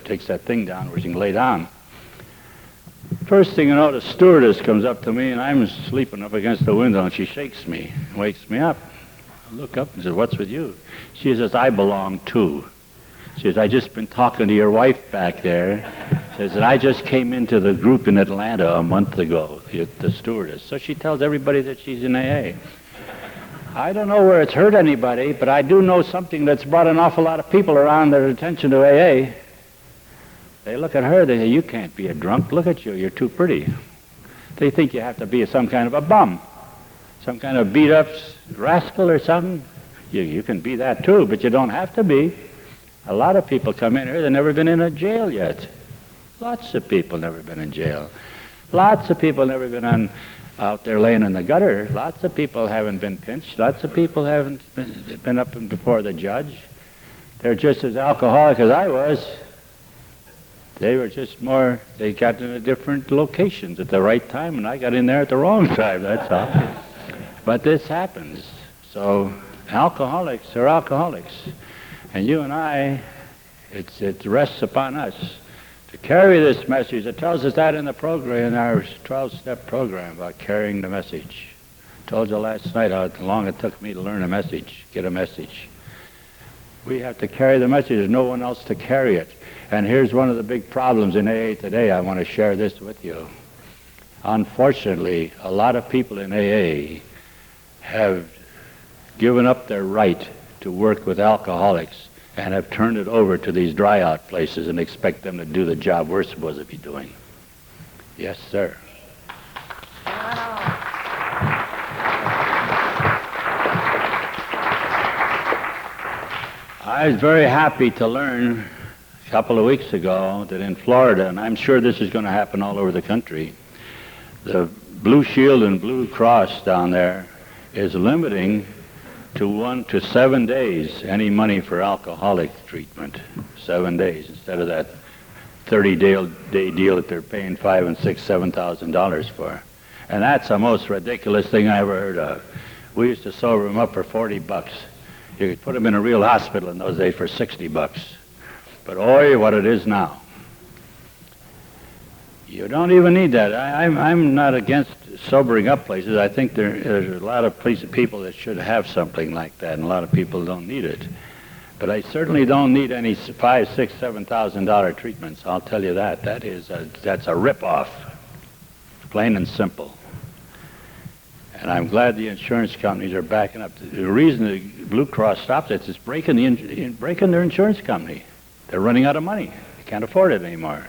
takes that thing down where she can lay down. First thing you know, the stewardess comes up to me, and I'm sleeping up against the window, and she shakes me, wakes me up. I look up and says, what's with you? She says, I belong too. She says, I just been talking to your wife back there. She says, and I just came into the group in Atlanta a month ago, the stewardess. So she tells everybody that she's in AA. I don't know where it's hurt anybody, but I do know something that's brought an awful lot of people around their attention to AA. They look at her, they say, you can't be a drunk. Look at you, you're too pretty. They think you have to be some kind of a bum, some kind of beat-up rascal or something. You can be that too, but you don't have to be. A lot of people come in here, they've never been in a jail yet. Lots of people never been in jail. Lots of people never been out there laying in the gutter. Lots of people haven't been pinched. Lots of people haven't been up and before the judge. They're just as alcoholic as I was. They were just more, they got in different locations at the right time, and I got in there at the wrong time, that's all. But this happens. So alcoholics are alcoholics. And you and I, it rests upon us to carry this message. It tells us that in the program, in our 12-step program about carrying the message. I told you last night how long it took me to learn a message, get a message. We have to carry the message. There's no one else to carry it. And here's one of the big problems in AA today. I want to share this with you. Unfortunately, a lot of people in AA have given up their right to work with alcoholics and have turned it over to these dry-out places and expect them to do the job we're supposed to be doing. Yes, sir. I was very happy to learn a couple of weeks ago that in Florida, and I'm sure this is going to happen all over the country, the Blue Shield and Blue Cross down there is limiting to 1 to 7 days any money for alcoholic treatment. 7 days instead of that 30-day deal that they're paying $5,000 and $6,000, $7,000 for. And that's the most ridiculous thing I ever heard of. We used to sober them up for $40. You could put them in a real hospital in those days for $60. But oi, what it is now. You don't even need that. I'm not against sobering up places. I think there's a lot of people that should have something like that, and a lot of people don't need it. But I certainly don't need any $5,000, $6,000, $7,000 treatments. I'll tell you that. That's a rip-off, plain and simple. And I'm glad the insurance companies are backing up. The reason the Blue Cross stopped it is breaking their insurance company. They're running out of money. They can't afford it anymore.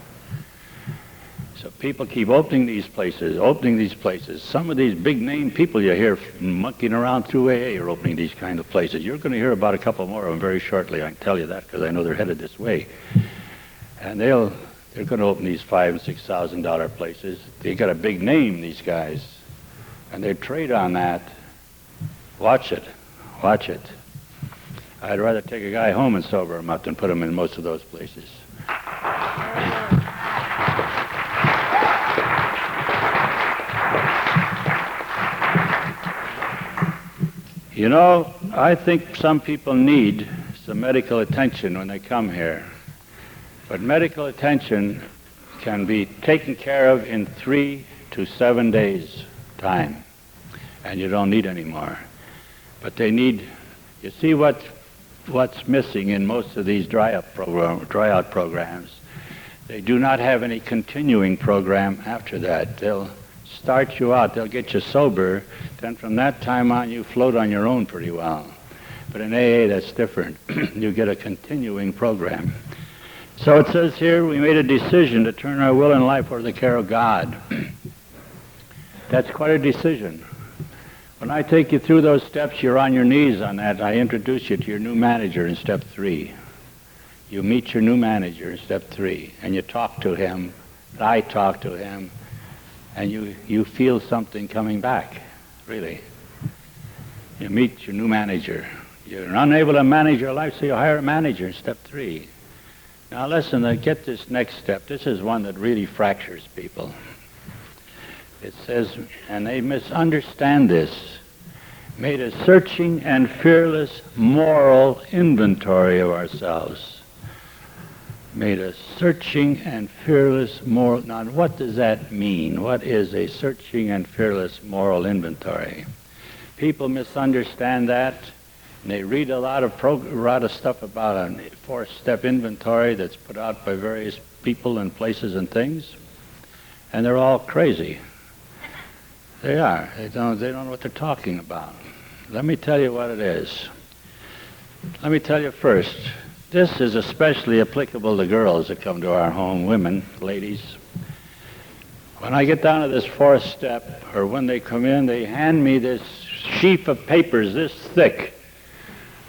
So people keep opening these places. Some of these big-name people you hear monkeying around through AA are opening these kind of places. You're going to hear about a couple more of them very shortly. I can tell you that because I know they're headed this way. And they're going to open these $5,000 and $6,000 places. They got a big name, these guys, and they trade on that. Watch it. I'd rather take a guy home and sober him up than put him in most of those places. You know, I think some people need some medical attention when they come here. But medical attention can be taken care of in 3 to 7 days' time. And you don't need any more. But they need, you see what's missing in most of these dry out programs. They do not have any continuing program after that. They'll start you out, they'll get you sober, then from that time on you float on your own pretty well. But in AA that's different. You get a continuing program. So it says here, we made a decision to turn our will and life over to the care of God. That's quite a decision. When I take you through those steps, you're on your knees on that. I introduce you to your new manager in step 3. You meet your new manager in step 3, and you talk to him, I talk to him, and you feel something coming back, really. You meet your new manager. You're unable to manage your life, so you hire a manager in step 3. Now listen, get this next step. This is one that really fractures people. It says, and they misunderstand this, made a searching and fearless moral inventory of ourselves. Made a searching and fearless moral... Now, what does that mean? What is a searching and fearless moral inventory? People misunderstand that, and they read a lot of stuff about a 4-step inventory that's put out by various people and places and things, and they're all crazy. They are. They don't know what they're talking about. Let me tell you what it is. Let me tell you first. This is especially applicable to girls that come to our home, women, ladies. When I get down to this 4th step, or when they come in, they hand me this sheaf of papers this thick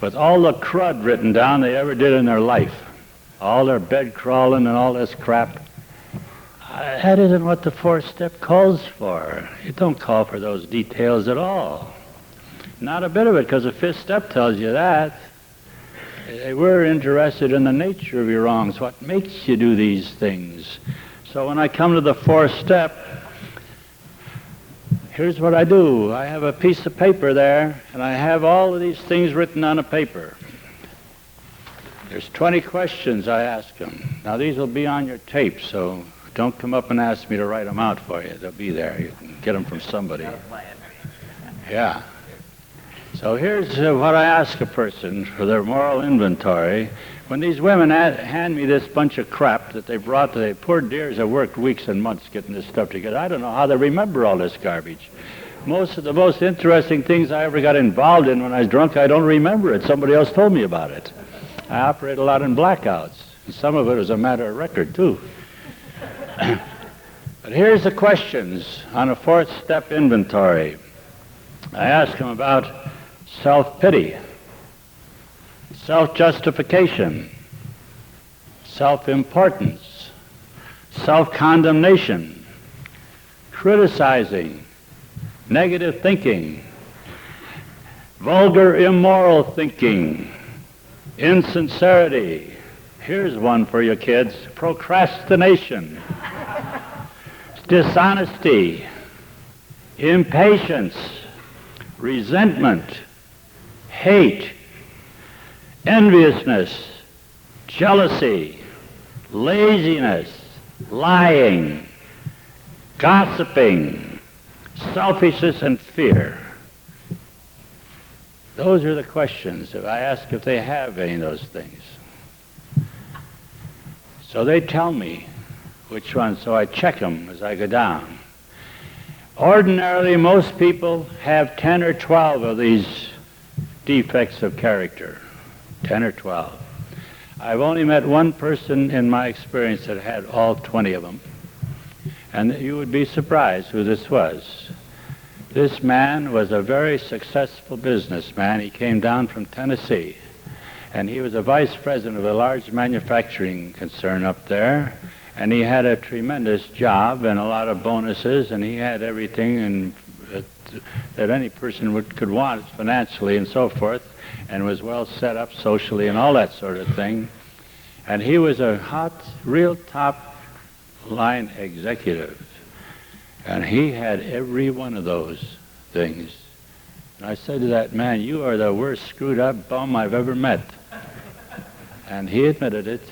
with all the crud written down they ever did in their life. All their bed crawling and all this crap. That isn't what the 4th step calls for. It don't call for those details at all. Not a bit of it, because the 5th step tells you that. We're interested in the nature of your wrongs, what makes you do these things. So when I come to the 4th step, here's what I do. I have a piece of paper there, and I have all of these things written on a paper. There's 20 questions I ask them. Now these will be on your tape, so don't come up and ask me to write them out for you. They'll be there. You can get them from somebody. Yeah. So here's what I ask a person for their moral inventory. When these women hand me this bunch of crap that they brought today, poor dears have worked weeks and months getting this stuff together. I don't know how they remember all this garbage. Most of the most interesting things I ever got involved in when I was drunk, I don't remember it. Somebody else told me about it. I operate a lot in blackouts. And some of it is a matter of record, too. But here's the questions on a 4th step inventory. I ask them about self-pity, self-justification, self-importance, self-condemnation, criticizing, negative thinking, vulgar immoral thinking, insincerity. Here's one for you kids. Procrastination, dishonesty, impatience, resentment, hate, enviousness, jealousy, laziness, lying, gossiping, selfishness, and fear. Those are the questions if I ask if they have any of those things. So they tell me which ones, so I check them as I go down. Ordinarily, most people have 10 or 12 of these defects of character. 10 or 12. I've only met one person in my experience that had all 20 of them. And you would be surprised who this was. This man was a very successful businessman. He came down from Tennessee. And he was a vice president of a large manufacturing concern up there. And he had a tremendous job and a lot of bonuses, and he had everything that any person could want financially and so forth, and was well set up socially and all that sort of thing. And he was a hot, real top-line executive. And he had every one of those things. And I said to that man, "You are the worst screwed-up bum I've ever met." And he admitted it.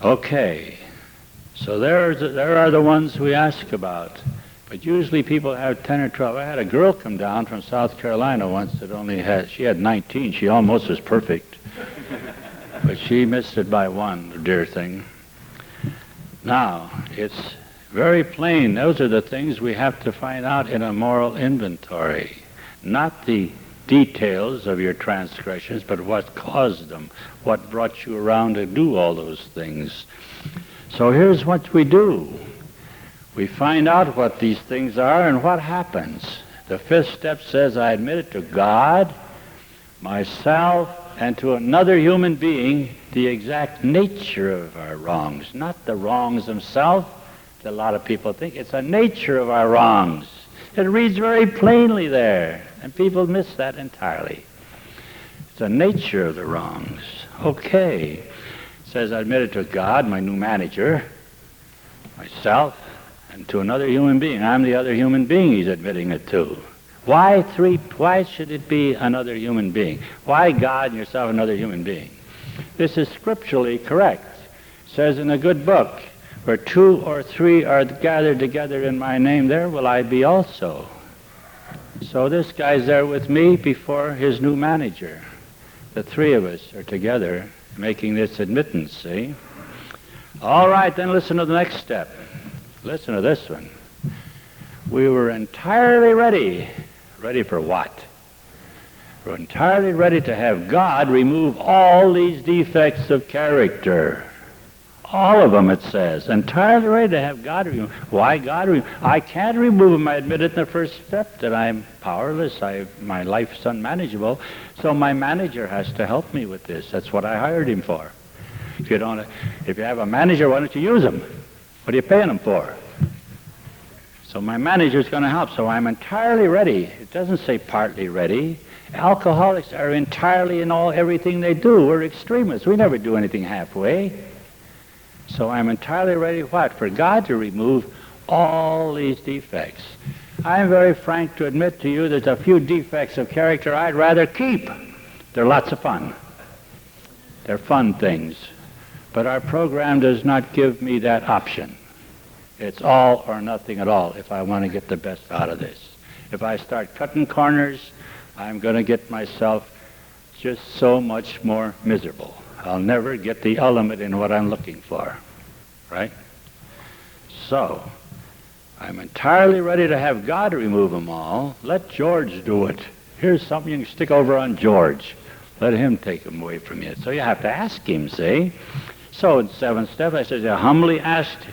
Okay, so there are the ones we ask about. But usually people have 10 or 12. I had a girl come down from South Carolina once that she had 19. She almost was perfect. But she missed it by one, the dear thing. Now, it's very plain. Those are the things we have to find out in a moral inventory. Not the details of your transgressions, but what caused them, what brought you around to do all those things. So here's what we do. We find out what these things are and what happens. The fifth step says, I admit it to God, myself, and to another human being, the exact nature of our wrongs, not the wrongs themselves. A lot of people think it's a nature of our wrongs. It reads very plainly there, and people miss that entirely. It's the nature of the wrongs. Okay. It says, I admit it to God, my new manager, myself, and to another human being. I'm the other human being he's admitting it to. Why should it be another human being? Why God and yourself another human being? This is scripturally correct. It says in a good book, where 2 or 3 are gathered together in my name, there will I be also. So this guy's there with me before his new manager. The 3 of us are together making this admittance, see? All right, then listen to the next step. Listen to this one. We were entirely ready. Ready for what? We're entirely ready to have God remove all these defects of character. All of them, it says. Entirely ready to have God remove. Why God remove? I can't remove them. I admit it in the first step that I'm powerless. My life's unmanageable. So my manager has to help me with this. That's what I hired him for. If you have a manager, why don't you use him? What are you paying him for? So my manager's going to help. So I'm entirely ready. It doesn't say partly ready. Alcoholics are entirely in everything they do. We're extremists. We never do anything halfway. So I'm entirely ready, what? For God to remove all these defects. I'm very frank to admit to you there's a few defects of character I'd rather keep. They're lots of fun. They're fun things. But our program does not give me that option. It's all or nothing at all if I want to get the best out of this. If I start cutting corners, I'm going to get myself just so much more miserable. I'll never get the element in what I'm looking for, right? So, I'm entirely ready to have God remove them all. Let George do it. Here's something you can stick over on George. Let him take them away from you. So you have to ask him, see? So in 7th step, I said, I humbly asked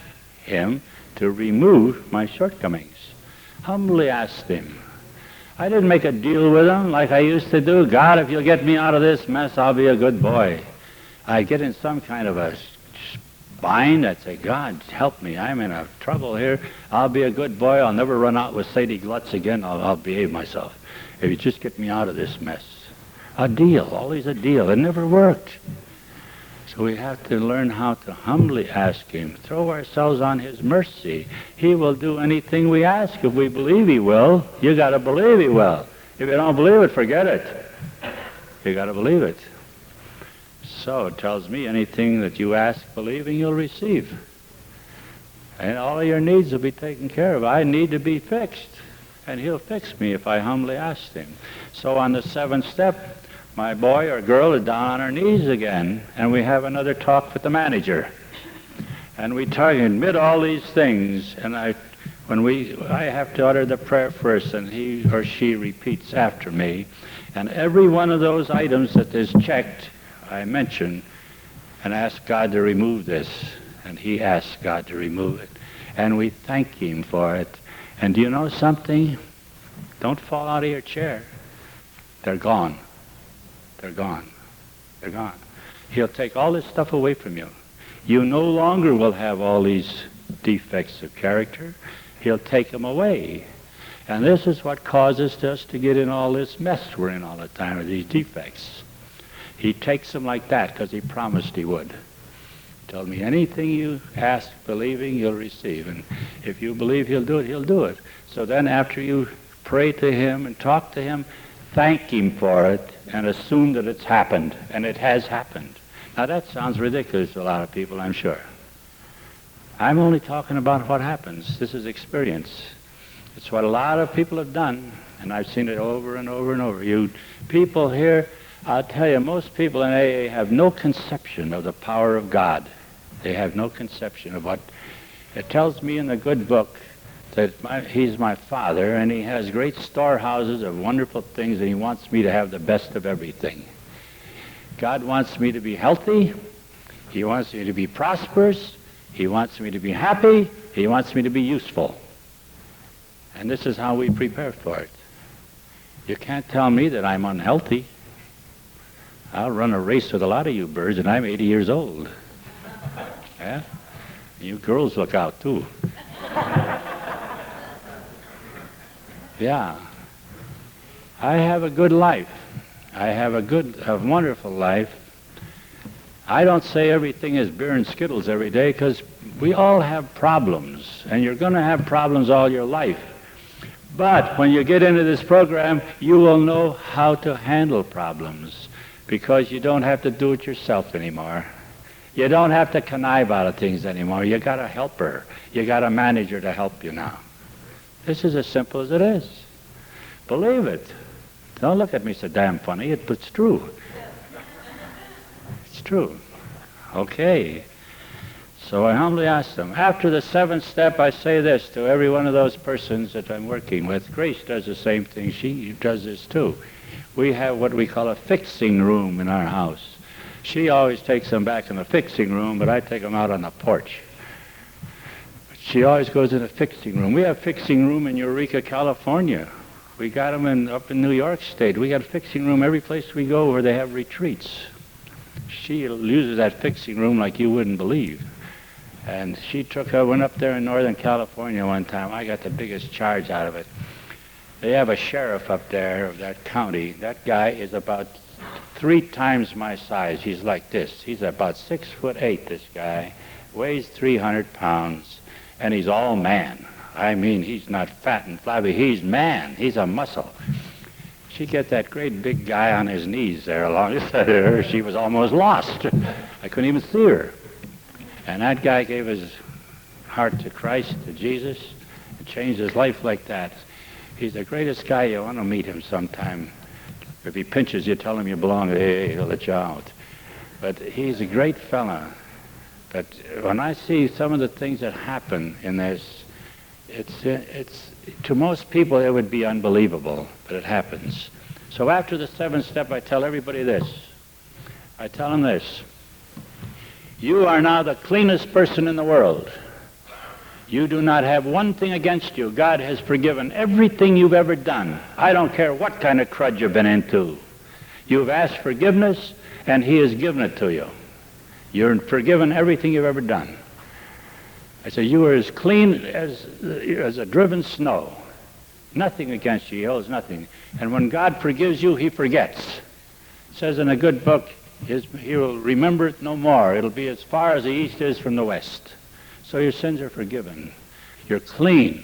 him to remove my shortcomings. Humbly asked him. I didn't make a deal with him like I used to do. God, if you'll get me out of this mess, I'll be a good boy. I get in some kind of a bind. I'd say, God, help me. I'm in a trouble here. I'll be a good boy. I'll never run out with Sadie Glutz again. I'll behave myself. If you just get me out of this mess. A deal. Always a deal. It never worked. So we have to learn how to humbly ask him. Throw ourselves on his mercy. He will do anything we ask if we believe he will. You got to believe he will. If you don't believe it, forget it. You got to believe it. So it tells me anything that you ask believing, you'll receive. And all of your needs will be taken care of. I need to be fixed, and he'll fix me if I humbly ask him. So on the 7th step, my boy or girl is down on her knees again, and we have another talk with the manager. And we admit all these things, and I have to utter the prayer first, and he or she repeats after me. And every one of those items that is checked, I mention, and ask God to remove this. And he asks God to remove it. And we thank him for it. And do you know something? Don't fall out of your chair. They're gone. They're gone. They're gone. He'll take all this stuff away from you. You no longer will have all these defects of character. He'll take them away. And this is what causes us to get in all this mess we're in all the time, with these defects. He takes them like that because he promised he would. Tell me anything you ask, believing, you'll receive. And if you believe he'll do it, he'll do it. So then after you pray to him and talk to him, thank him for it and assume that it's happened. And it has happened. Now that sounds ridiculous to a lot of people, I'm sure. I'm only talking about what happens. This is experience. It's what a lot of people have done, and I've seen it over and over and over. You people here, I'll tell you, most people in AA have no conception of the power of God. They have no conception of what... It tells me in the good book that he's my father, and he has great storehouses of wonderful things, and he wants me to have the best of everything. God wants me to be healthy. He wants me to be prosperous. He wants me to be happy. He wants me to be useful. And this is how we prepare for it. You can't tell me that I'm unhealthy. I'll run a race with a lot of you birds, and I'm 80 years old. Yeah? You girls look out, too. Yeah. I have a good life. I have a wonderful life. I don't say everything is beer and Skittles every day, because we all have problems, and you're going to have problems all your life. But when you get into this program, you will know how to handle problems, because you don't have to do it yourself anymore. You don't have to connive out of things anymore. You got a helper. You got a manager to help you now. This is as simple as it is. Believe it. Don't look at me so damn funny. It's true. It's true. Okay. So I humbly ask them. After the 7th step, I say this to every one of those persons that I'm working with. Grace does the same thing. She does this too. We have what we call a fixing room in our house. She always takes them back in the fixing room, but I take them out on the porch. She always goes in the fixing room. We have fixing room in Eureka, California. We got them up in New York State. We got a fixing room every place we go where they have retreats. She uses that fixing room like you wouldn't believe. And went up there in Northern California one time. I got the biggest charge out of it. They have a sheriff up there of that county. That guy is about 3 times my size. He's like this. He's about 6'8", this guy. Weighs 300 pounds. And he's all man. I mean, he's not fat and flabby. He's man. He's a muscle. She get that great big guy on his knees there alongside her. She was almost lost. I couldn't even see her. And that guy gave his heart to Christ, to Jesus, and changed his life like that. He's the greatest guy. You want to meet him sometime. If he pinches you, tell him you belong to AA. He'll let you out. But he's a great fella. But when I see some of the things that happen in this, it's to most people it would be unbelievable, but it happens. So after the 7th step, I tell everybody this. I tell them this. You are now the cleanest person in the world. You do not have one thing against you. God has forgiven everything you've ever done. I don't care what kind of crud you've been into. You've asked forgiveness, and he has given it to you. You're forgiven everything you've ever done. I say, you are as clean as a driven snow. Nothing against you. He holds nothing. And when God forgives you, he forgets. It says in a good book, he will remember it no more. It'll be as far as the east is from the west. So your sins are forgiven. You're clean.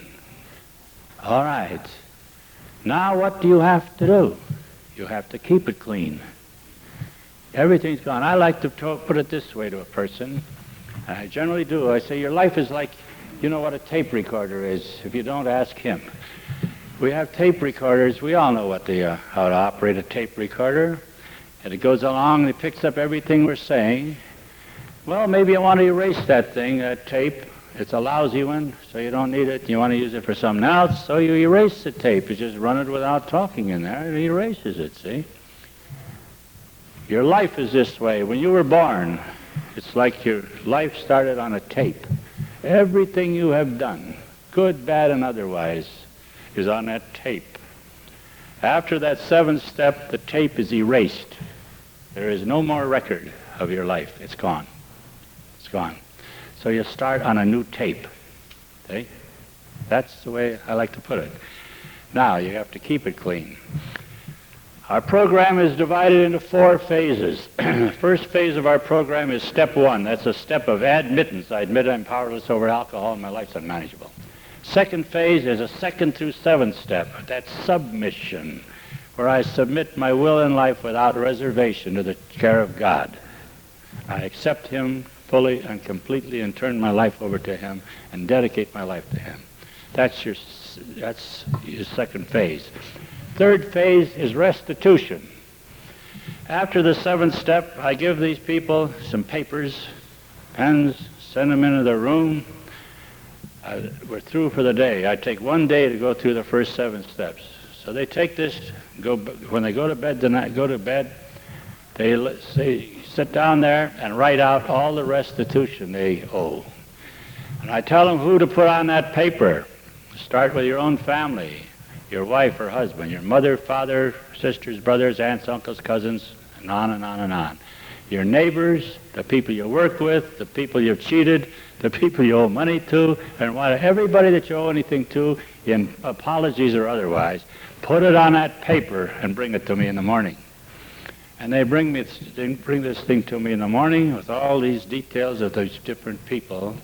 All right. Now what do you have to do? You have to keep it clean. Everything's gone. I like to put it this way to a person. I generally do. I say your life is like you know what a tape recorder is. If you don't, ask him. We have tape recorders. We all know what how to operate a tape recorder. And it goes along and it picks up everything we're saying. Well, maybe you want to erase that thing, that tape. It's a lousy one, so you don't need it. You want to use it for something else, so you erase the tape. You just run it without talking in there, and it erases it, see? Your life is this way. When you were born, it's like your life started on a tape. Everything you have done, good, bad, and otherwise, is on that tape. After that seventh step, the tape is erased. There is no more record of your life. It's gone. It's gone. So you start on a new tape. See? That's the way I like to put it. Now, you have to keep it clean. Our program is divided into 4 phases. The first phase of our program is step 1. That's a step of admittance. I admit I'm powerless over alcohol and my life's unmanageable. Second phase is a 2nd through 7th step. That's submission, where I submit my will and life without reservation to the care of God. I accept him fully and completely and turn my life over to him and dedicate my life to him. That's your second phase. Third phase is restitution. After the 7th step, I give these people some papers, pens, send them into their room. We're through for the day. I take 1 day to go through the first 7 steps. So they take this, when they go to bed tonight, they sit down there and write out all the restitution they owe. And I tell them who to put on that paper. Start with your own family, your wife or husband, your mother, father, sisters, brothers, aunts, uncles, cousins, and on and on and on. Your neighbors, the people you work with, the people you've cheated, the people you owe money to, and everybody that you owe anything to, in apologies or otherwise, put it on that paper and bring it to me in the morning. And they bring this thing to me in the morning with all these details of those different people.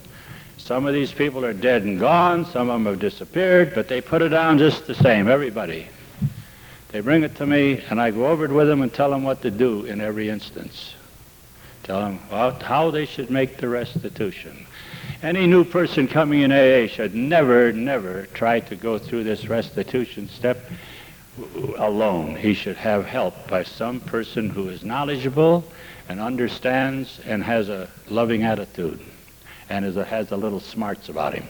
Some of these people are dead and gone, some of them have disappeared, but they put it down just the same, everybody. They bring it to me, and I go over it with them and tell them what to do in every instance. Tell them how they should make the restitution. Any new person coming in AA should never, never try to go through this restitution step alone. He should have help by some person who is knowledgeable and understands and has a loving attitude and has a little smarts about him.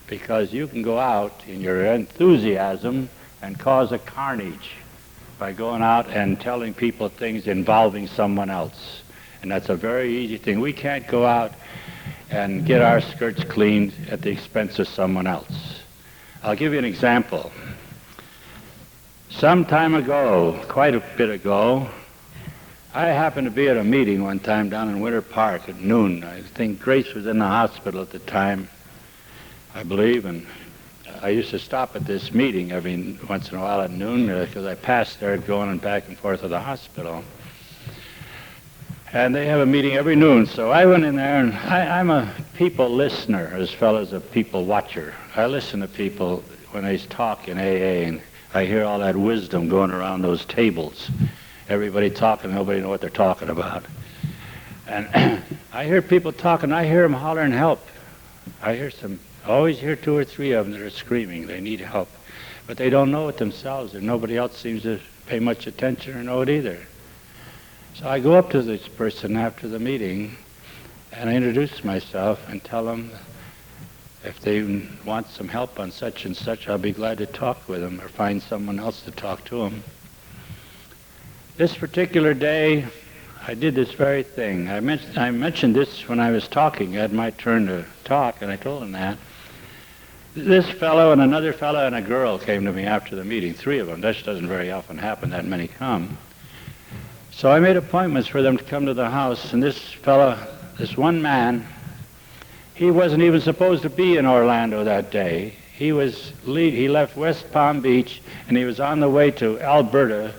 Because you can go out in your enthusiasm and cause a carnage by going out and telling people things involving someone else. And that's a very easy thing. We can't go out and get our skirts cleaned at the expense of someone else. I'll give you an example. Some time ago, quite a bit ago, I happened to be at a meeting one time down in Winter Park at noon. I think Grace was in the hospital at the time, I believe, and I used to stop at this meeting every once in a while at noon because I passed there going back and forth to the hospital. And they have a meeting every noon, so I went in there, and I'm a people listener as well as a people watcher. I listen to people when they talk in AA, and I hear all that wisdom going around those tables. Everybody talking, nobody knows what they're talking about. And I hear people talking, I hear them hollering help. I always hear 2 or 3 of them that are screaming, they need help. But they don't know it themselves, and nobody else seems to pay much attention or know it either. So I go up to this person after the meeting, and I introduce myself and tell them if they want some help on such and such, I'll be glad to talk with them or find someone else to talk to them. This particular day, I did this very thing. I mentioned this when I was talking. I had my turn to talk, and I told them that. This fellow and another fellow and a girl came to me after the meeting, 3 of them. That doesn't very often happen, that many come. So I made appointments for them to come to the house, and this fellow, this one man, he wasn't even supposed to be in Orlando that day. He left West Palm Beach, and he was on the way to Alberta,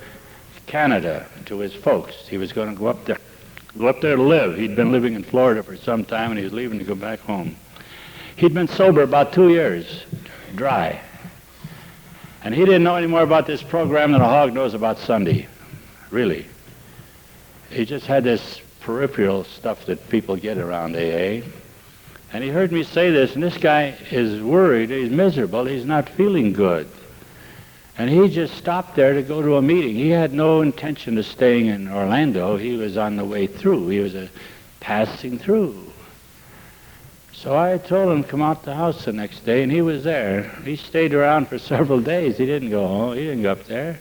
Canada, to his folks. He was going to go up there to live. He'd been living in Florida for some time, and he was leaving to go back home. He'd been sober about 2 years, dry. And he didn't know any more about this program than a hog knows about Sunday, really. He just had this peripheral stuff that people get around AA. And he heard me say this, and this guy is worried, he's miserable, he's not feeling good. And he just stopped there to go to a meeting. He had no intention of staying in Orlando. He was on the way through. He was passing through. So I told him to come out the house the next day, and he was there. He stayed around for several days. He didn't go home. He didn't go up there.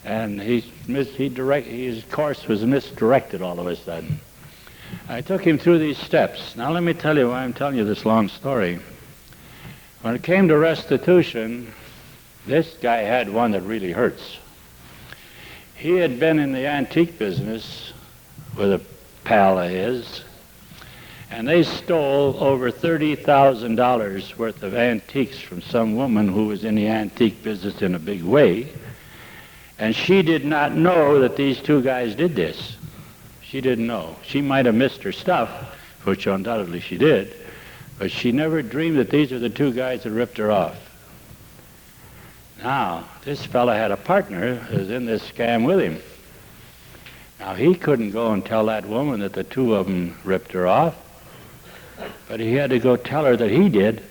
And his course was misdirected all of a sudden. I took him through these steps. Now let me tell you why I'm telling you this long story. When it came to restitution, this guy had one that really hurts. He had been in the antique business with a pal of his, and they stole over $30,000 worth of antiques from some woman who was in the antique business in a big way, and she did not know that these two guys did this. She didn't know. She might have missed her stuff, which undoubtedly she did, but she never dreamed that these are the two guys that ripped her off. Now, this fella had a partner who was in this scam with him. Now, he couldn't go and tell that woman that the two of them ripped her off, but he had to go tell her that he did,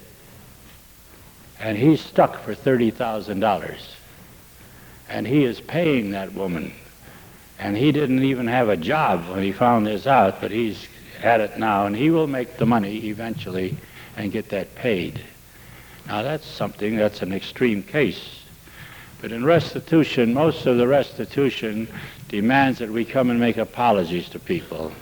and he's stuck for $30,000. And he is paying that woman. And he didn't even have a job when he found this out, but he's at it now, and he will make the money eventually and get that paid. Now that's an extreme case. But in restitution, most of the restitution demands that we come and make apologies to people.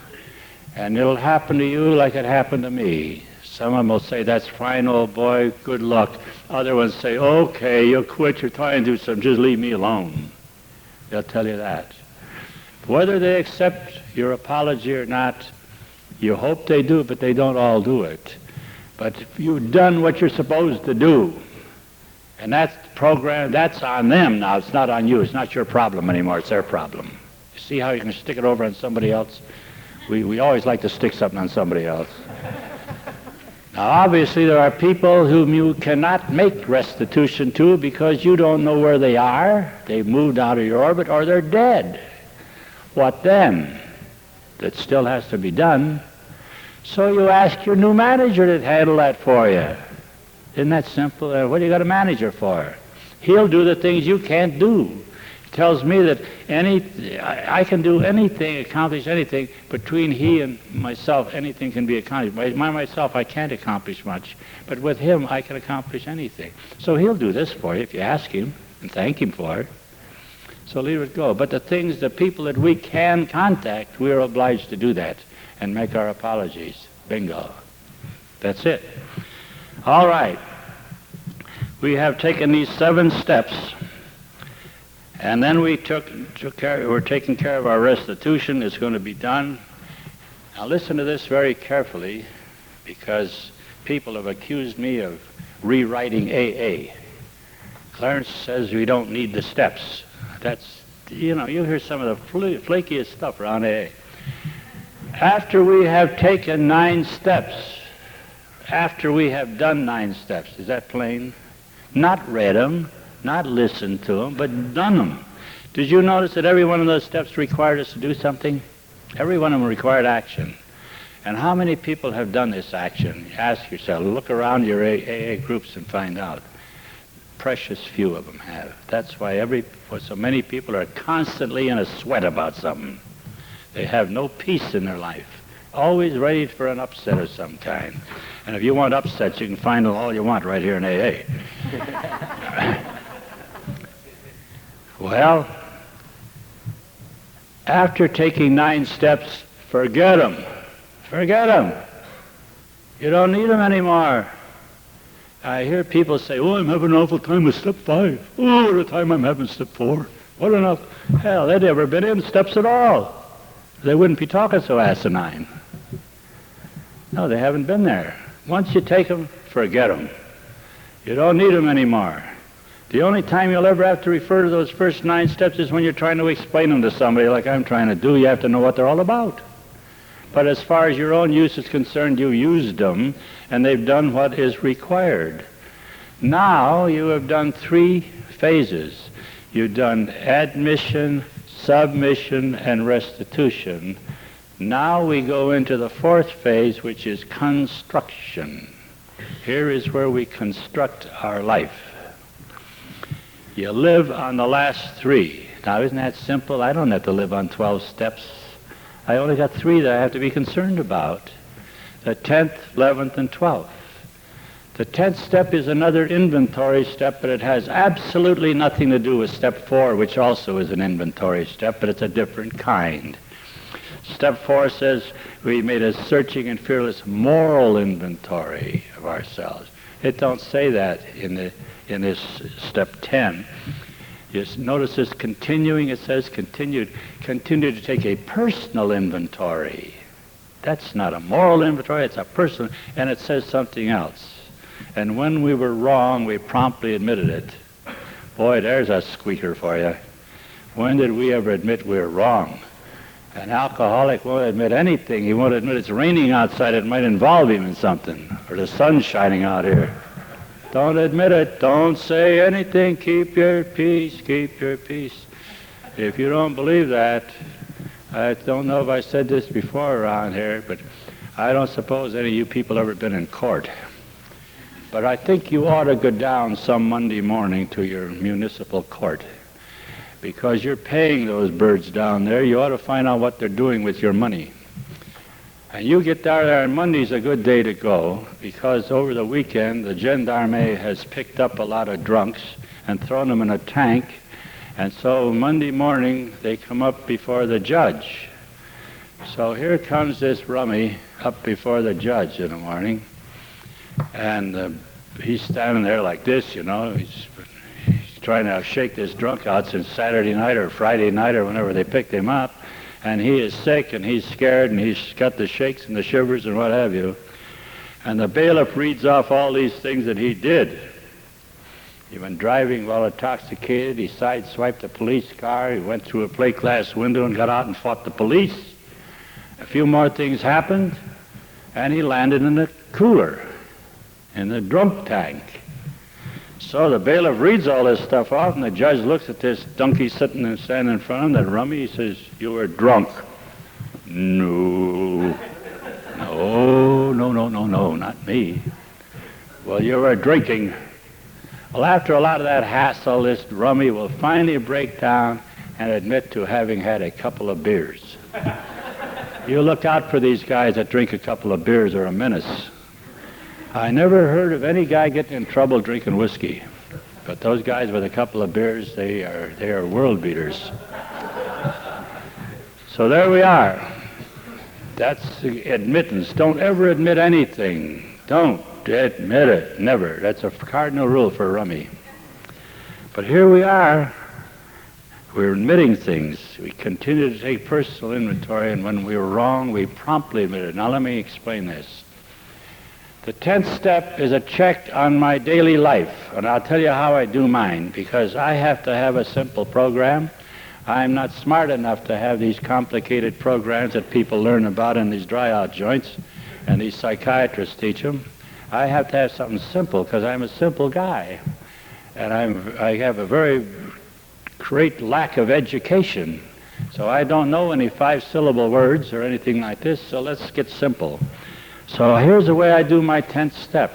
And it'll happen to you like it happened to me. Some of them will say, that's fine, old boy, good luck. Other ones say, okay, you'll quit, you're trying to do something, just leave me alone. They'll tell you that. Whether they accept your apology or not, you hope they do, but they don't all do it. But if you've done what you're supposed to do, and that's on them now, it's not on you, it's not your problem anymore, it's their problem. You see how you can stick it over on somebody else? We always like to stick something on somebody else. Now obviously there are people whom you cannot make restitution to because you don't know where they are, they've moved out of your orbit, or they're dead. What then? That still has to be done. So you ask your new manager to handle that for you. Isn't that simple? What do you got a manager for? He'll do the things you can't do. He tells me that I can do anything, accomplish anything. Between he and myself, anything can be accomplished. By myself, I can't accomplish much. But with him, I can accomplish anything. So he'll do this for you if you ask him and thank him for it. So leave it go. But the people that we can contact, we are obliged to do that and make our apologies. Bingo. That's it. All right. We have taken these 7 steps, and then we're taking care of our restitution. It's going to be done. Now listen to this very carefully, because people have accused me of rewriting AA. Clarence says we don't need the steps. That's, you hear some of the flakiest stuff around AA. After we have taken 9 steps, after we have done 9 steps, is that plain? Not read them, not listened to them, but done them. Did you notice that every one of those steps required us to do something? Every one of them required action. And how many people have done this action? Ask yourself, look around your AA groups and find out. Precious few of them have. That's why so many people are constantly in a sweat about something. They have no peace in their life. Always ready for an upset of some kind. And if you want upsets, you can find all you want right here in AA. Well, after taking 9 steps, forget them. Forget them. You don't need them anymore. I hear people say, oh, I'm having an awful time with step 5. Oh, what a time I'm having step 4. What enough? Hell, they'd never been in steps at all. They wouldn't be talking so asinine. No, they haven't been there. Once you take them, forget them. You don't need them anymore. The only time you'll ever have to refer to those first 9 steps is when you're trying to explain them to somebody like I'm trying to do. You have to know what they're all about. But as far as your own use is concerned, you used them, and they've done what is required. Now you have done 3 phases. You've done admission, submission, and restitution. Now we go into the fourth phase, which is construction. Here is where we construct our life. You live on the last three. Now, isn't that simple? I don't have to live on 12 steps. I only got three that I have to be concerned about. The 10th, 11th, and 12th. The 10th step is another inventory step, but it has absolutely nothing to do with step 4, which also is an inventory step, but it's a different kind. Step 4 says we made a searching and fearless moral inventory of ourselves. It don't say that in this step 10. You notice this continuing, it says continue to take a personal inventory. That's not a moral inventory, it's a personal, and it says something else. And when we were wrong, we promptly admitted it. Boy, there's a squeaker for you. When did we ever admit we were wrong? An alcoholic won't admit anything. He won't admit it's raining outside. It might involve him in something. Or the sun's shining out here. Don't admit it. Don't say anything. Keep your peace. Keep your peace. If you don't believe that, I don't know if I said this before around here, but I don't suppose any of you people ever been in court. But I think you ought to go down some Monday morning to your municipal court. Because you're paying those birds down there, you ought to find out what they're doing with your money. And you get down there, and Monday's a good day to go, because over the weekend, the gendarme has picked up a lot of drunks and thrown them in a tank, and so Monday morning, they come up before the judge. So here comes this rummy up before the judge in the morning, and he's standing there like this, you know, he's trying to shake this drunk out since Saturday night or Friday night or whenever they picked him up, and he is sick and he's scared and he's got the shakes and the shivers and what have you. And the bailiff reads off all these things that he did. He went driving while intoxicated, he sideswiped a police car, he went through a plate glass window and got out and fought the police. A few more things happened, and he landed in the cooler, in the drunk tank. So the bailiff reads all this stuff off, and the judge looks at this donkey sitting and standing in front of him, that rummy. He says, "You were drunk." No, not me. "Well, you were drinking." Well, after a lot of that hassle, this rummy will finally break down and admit to having had a couple of beers. You look out for these guys that drink a couple of beers or a menace. I never heard of any guy getting in trouble drinking whiskey, but those guys with a couple of beers, they are world beaters. So there we are. That's admittance. Don't ever admit anything. Don't admit it. Never. That's a cardinal rule for rummy. But here we are. We're admitting things. We continue to take personal inventory, and when we were wrong, we promptly admit it. Now let me explain this. The 10th step is a check on my daily life, and I'll tell you how I do mine, because I have to have a simple program. I'm not smart enough to have these complicated programs that people learn about in these dry-out joints, and these psychiatrists teach them. I have to have something simple, because I'm a simple guy, and I have a very great lack of education, so I don't know any 5-syllable words or anything like this, so let's get simple. So here's the way I do my 10th step.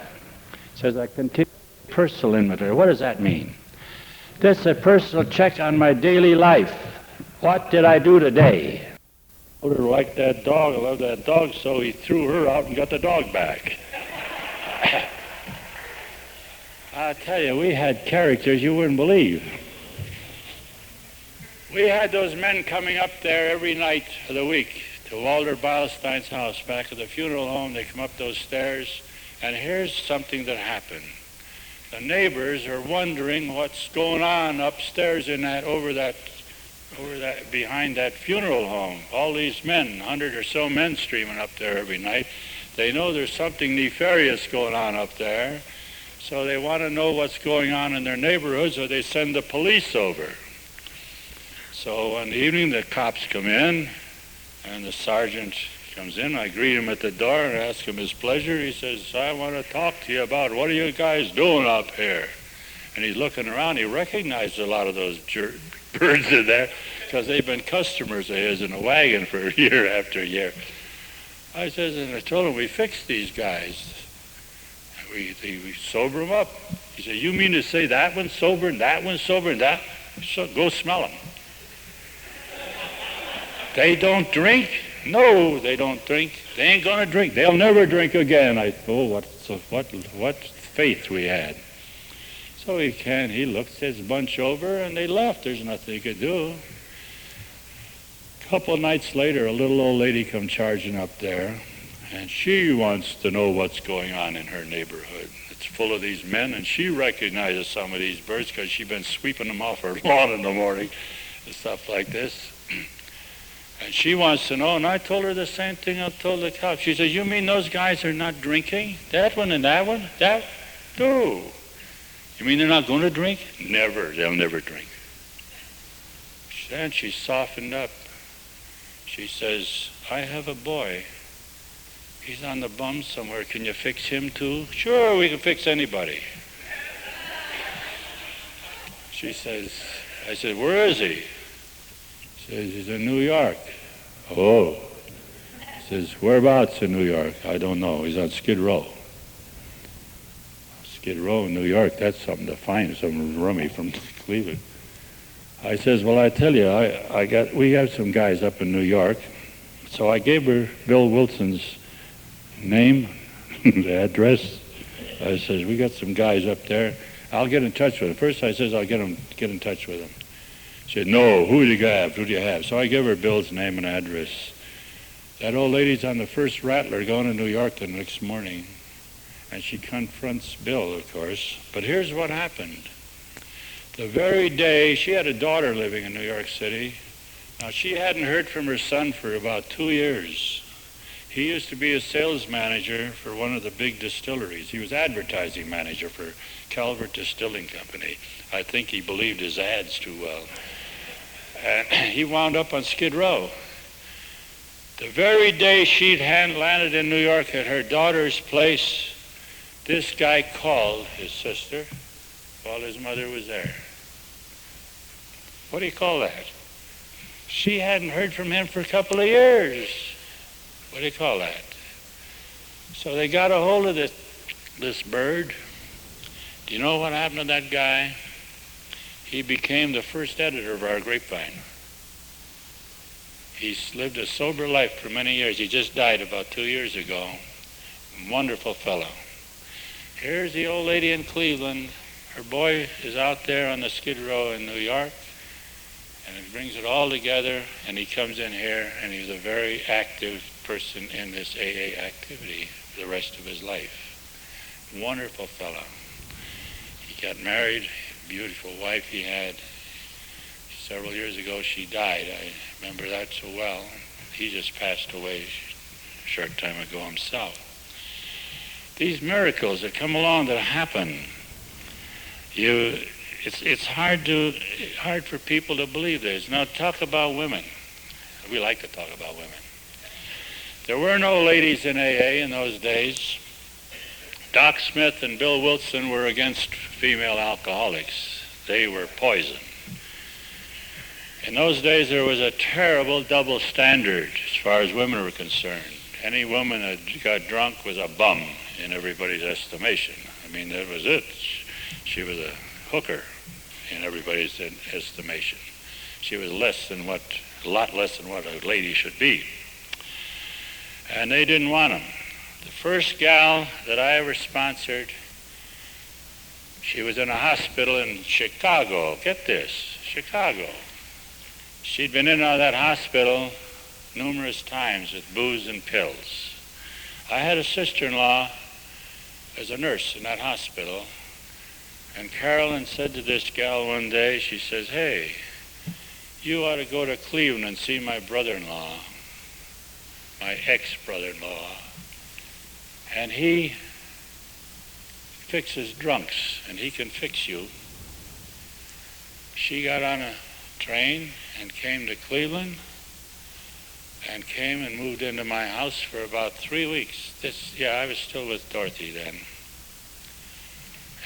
It says I continue personal inventory. What does that mean? This is a personal check on my daily life. What did I do today? I like that dog. I love that dog, so he threw her out and got the dog back. I'll tell you, we had characters you wouldn't believe. We had those men coming up there every night of the week to Walter Beilstein's house back at the funeral home. They come up those stairs, and here's something that happened. The neighbors are wondering what's going on upstairs in that, over that, behind that funeral home. All these men, 100 or so men streaming up there every night. They know there's something nefarious going on up there, so they want to know what's going on in their neighborhood, so they send the police over. So one evening, the cops come in, and the sergeant comes in. I greet him at the door and ask him his pleasure. He says, "I want to talk to you about what are you guys doing up here?" And he's looking around. He recognizes a lot of those birds in there because they've been customers of his in a wagon for year after year. I says, and I told him, we fixed these guys. We sober them up. He said, you mean to say that one's sober and that one's sober and that? So go smell them. They don't drink? No, they don't drink. They ain't going to drink. They'll never drink again. I thought, what faith we had. So he looked his bunch over and they left. There's nothing he could do. A couple of nights later, a little old lady come charging up there, and she wants to know what's going on in her neighborhood. It's full of these men, and she recognizes some of these birds because she's been sweeping them off her lawn in the morning and stuff like this. And she wants to know, and I told her the same thing I told the cop. She says, you mean those guys are not drinking? That one and that one? That? No. You mean they're not going to drink? Never. They'll never drink. Then she softened up. She says, I have a boy. He's on the bum somewhere. Can you fix him too? Sure, we can fix anybody. She says, I said, where is he? She says, he's in New York. Oh. She says, whereabouts in New York? I don't know. He's on Skid Row. Skid Row in New York, that's something to find, some rummy from Cleveland. I says, well, I tell you, we have some guys up in New York. So I gave her Bill Wilson's name, the address. I says, we got some guys up there. I'll get in touch with them. First I says, I'll get in touch with them. She said, no, who do you have? Who do you have? So I give her Bill's name and address. That old lady's on the first rattler going to New York the next morning. And she confronts Bill, of course. But here's what happened. The very day, she had a daughter living in New York City. Now, she hadn't heard from her son for about 2 years. He used to be a sales manager for one of the big distilleries. He was advertising manager for Calvert Distilling Company. I think he believed his ads too well. And he wound up on Skid Row. The very day she'd landed in New York at her daughter's place, this guy called his sister while his mother was there. What do you call that? She hadn't heard from him for a couple of years. What do you call that? So they got a hold of this bird. Do you know what happened to that guy? He became the first editor of our Grapevine. He's lived a sober life for many years. He just died about 2 years ago. Wonderful fellow. Here's the old lady in Cleveland. Her boy is out there on the Skid Row in New York, and he brings it all together, and he comes in here, and he's a very active person in this AA activity for the rest of his life. Wonderful fellow. He got married, beautiful wife he had. Several years ago she died. I remember that so well. He just passed away a short time ago himself. These miracles that come along that happen, it's hard for people to believe this. Now talk about women. We like to talk about women. There were no ladies in AA in those days. Doc Smith and Bill Wilson were against female alcoholics. They were poison. In those days there was a terrible double standard as far as women were concerned. Any woman that got drunk was a bum in everybody's estimation. I mean, that was it. She was a hooker in everybody's estimation. She was a lot less than what a lady should be. And they didn't want them. The first gal that I ever sponsored, she was in a hospital in Chicago. Get this, Chicago. She'd been in and out of that hospital numerous times with booze and pills. I had a sister-in-law as a nurse in that hospital, and Carolyn said to this gal one day, she says, hey, you ought to go to Cleveland and see my brother-in-law, my ex-brother-in-law, and he fixes drunks, and he can fix you. She got on a train and came to Cleveland, and came and moved into my house for about 3 weeks. I was still with Dorothy then.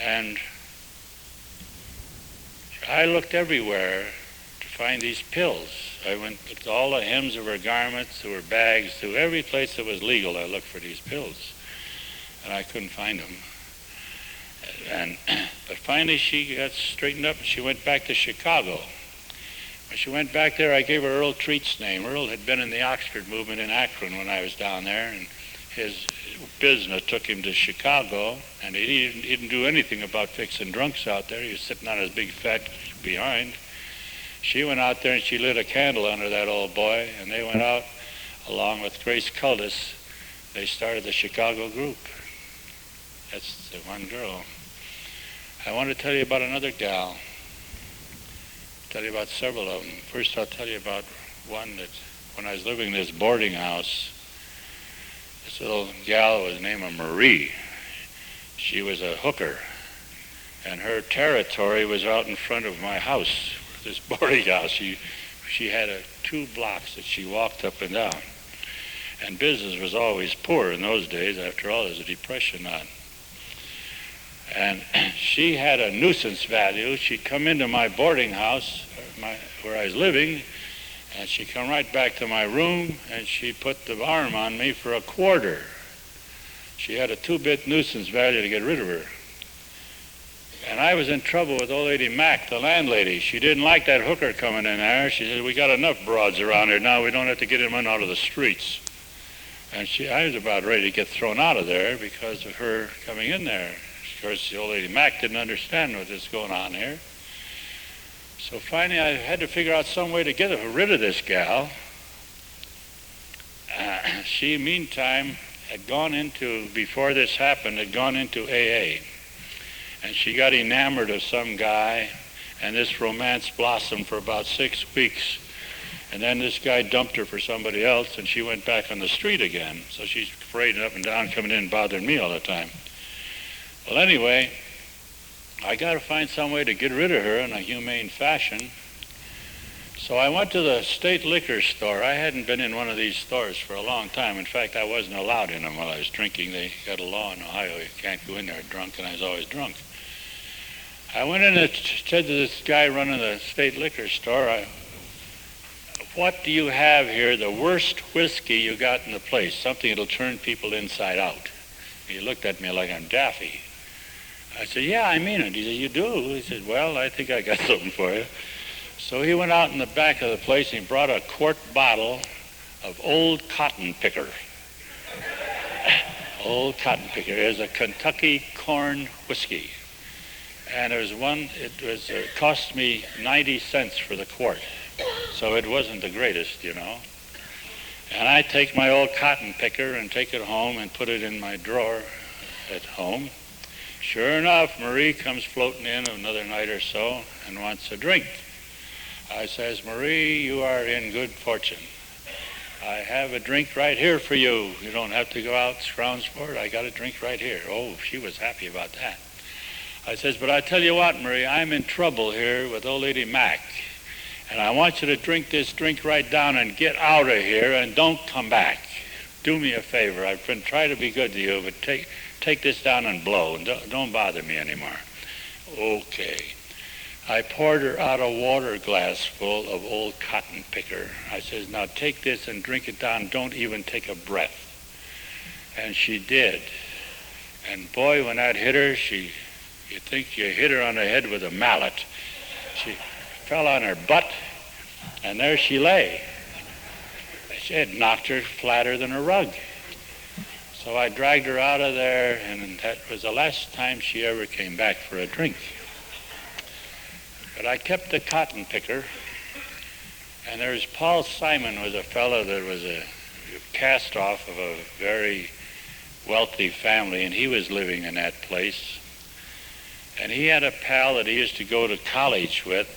And I looked everywhere find these pills. I went to all the hems of her garments, through her bags, through every place that was legal. I looked for these pills, and I couldn't find them. But finally she got straightened up and she went back to Chicago. When she went back there, I gave her Earl Treat's name. Earl had been in the Oxford movement in Akron when I was down there, and his business took him to Chicago, and he didn't do anything about fixing drunks out there. He was sitting on his big fat behind. She went out there and she lit a candle under that old boy, and they went out along with Grace Cullis. They started the Chicago group. That's the one girl. I want to tell you about another gal. Tell you about several of them. First, I'll tell you about one that when I was living in this boarding house, this little gal was named Marie. She was a hooker, and her territory was out in front of my house, this boarding house. She had 2 blocks that she walked up and down, and business was always poor in those days. After all, there's a depression on. And she had a nuisance value. She'd come into my boarding house, where I was living, and she'd come right back to my room, and she put the arm on me for $0.25. She had a 2-bit nuisance value to get rid of her. And I was in trouble with old lady Mac, the landlady. She didn't like that hooker coming in there. She said, we got enough broads around here now. We don't have to get them in out of the streets. And I was about ready to get thrown out of there because of her coming in there. Of course, the old lady Mac didn't understand what was going on here. So finally, I had to figure out some way to get rid of this gal. She, meantime, had gone into, before this happened, had gone into AA. And she got enamored of some guy, and this romance blossomed for about 6 weeks. And then this guy dumped her for somebody else, and she went back on the street again. So she's parading up and down, coming in and bothering me all the time. Well, anyway, I got to find some way to get rid of her in a humane fashion. So I went to the state liquor store. I hadn't been in one of these stores for a long time. In fact, I wasn't allowed in them while I was drinking. They got a law in Ohio, you can't go in there drunk, and I was always drunk. I went in and said to this guy running the state liquor store, what do you have here, the worst whiskey you got in the place, something that'll turn people inside out? He looked at me like I'm daffy. I said, yeah, I mean it. He said, you do? He said, well, I think I got something for you. So he went out in the back of the place and he brought a quart bottle of Old Cotton Picker. Old Cotton Picker is a Kentucky corn whiskey. And it cost me 90 cents for the quart. So it wasn't the greatest, you know. And I take my Old Cotton Picker and take it home and put it in my drawer at home. Sure enough, Marie comes floating in another night or so and wants a drink. I says, Marie, you are in good fortune. I have a drink right here for you. You don't have to go out scrounge for it. I got a drink right here. Oh, she was happy about that. I says, but I tell you what, Marie, I'm in trouble here with old lady Mac. And I want you to drink this drink right down and get out of here and don't come back. Do me a favor. I've been trying to be good to you, but take this down and blow, and don't bother me anymore. Okay. I poured her out a water glass full of Old Cotton Picker. I says, now take this and drink it down. Don't even take a breath. And she did. And boy, when that hit her, you think you hit her on the head with a mallet. She fell on her butt, and there she lay. She had knocked her flatter than a rug. So I dragged her out of there, and that was the last time she ever came back for a drink. But I kept the Cotton Picker, and there's Paul Simon was a fellow that was a cast off of a very wealthy family, and he was living in that place. And he had a pal that he used to go to college with.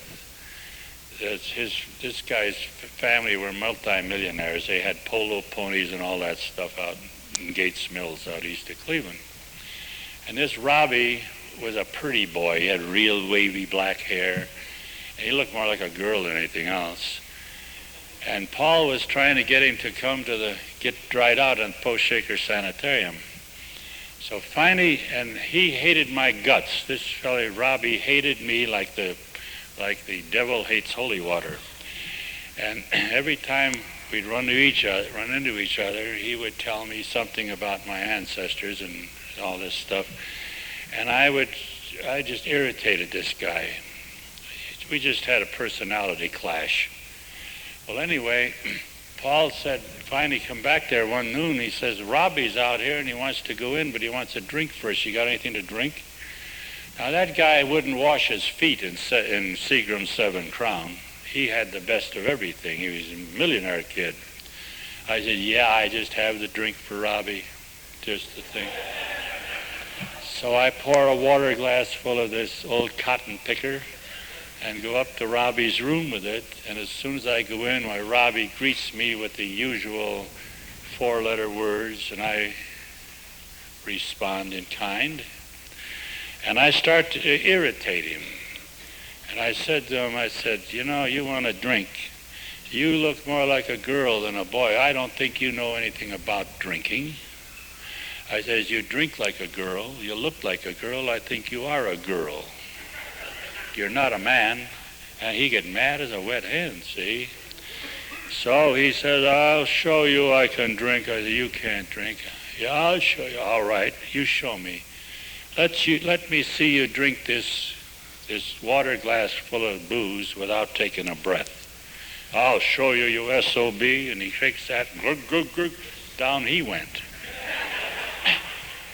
This guy's family were multimillionaires. They had polo ponies and all that stuff out in Gates Mills out east of Cleveland. And this Robbie was a pretty boy. He had real wavy black hair. And he looked more like a girl than anything else. And Paul was trying to get him to come to get dried out in Post Shaker Sanitarium. So finally, and he hated my guts. This fellow Robbie hated me like the like the devil hates holy water. And every time we'd run into each other, he would tell me something about my ancestors and all this stuff. And I just irritated this guy. We just had a personality clash. Well, anyway, Paul said, finally come back there one noon, he says, Robbie's out here and he wants to go in, but he wants a drink first. You got anything to drink? Now, that guy wouldn't wash his feet in Seagram's 7 Crown. He had the best of everything. He was a millionaire kid. I said, yeah, I just have the drink for Robbie, just the thing. So I pour a water glass full of this old cotton picker and go up to Robbie's room with it, and as soon as I go in, why, Robbie greets me with the usual 4-letter words, and I respond in kind. And I start to irritate him. And I said to him, I said, you know, you want a drink. You look more like a girl than a boy. I don't think you know anything about drinking. I says, you drink like a girl, you look like a girl, I think you are a girl. You're not a man. And he get mad as a wet hen, see? So he says, I'll show you I can drink. I said, you can't drink. Yeah, I'll show you. All right, you show me. Let me see you drink this water glass full of booze without taking a breath. I'll show you, you SOB. And he shakes that, glug, glug, glug. Down he went.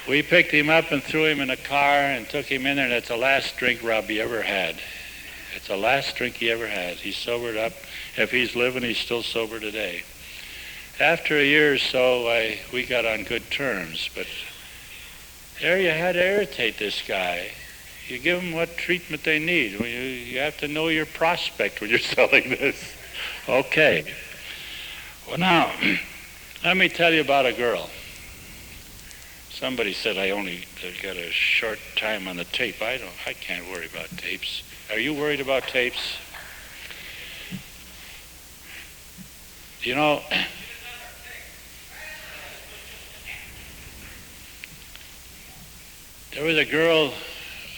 We picked him up and threw him in a car and took him in there, and it's the last drink Robbie ever had. It's the last drink he ever had. He sobered up. If he's living, he's still sober today. After a year or so, we got on good terms, but there you had to irritate this guy. You give them what treatment they need. You have to know your prospect when you're selling this. Okay. Well, now, let me tell you about a girl. Somebody said I only got a short time on the tape. I can't worry about tapes. Are you worried about tapes? You know, there was a girl,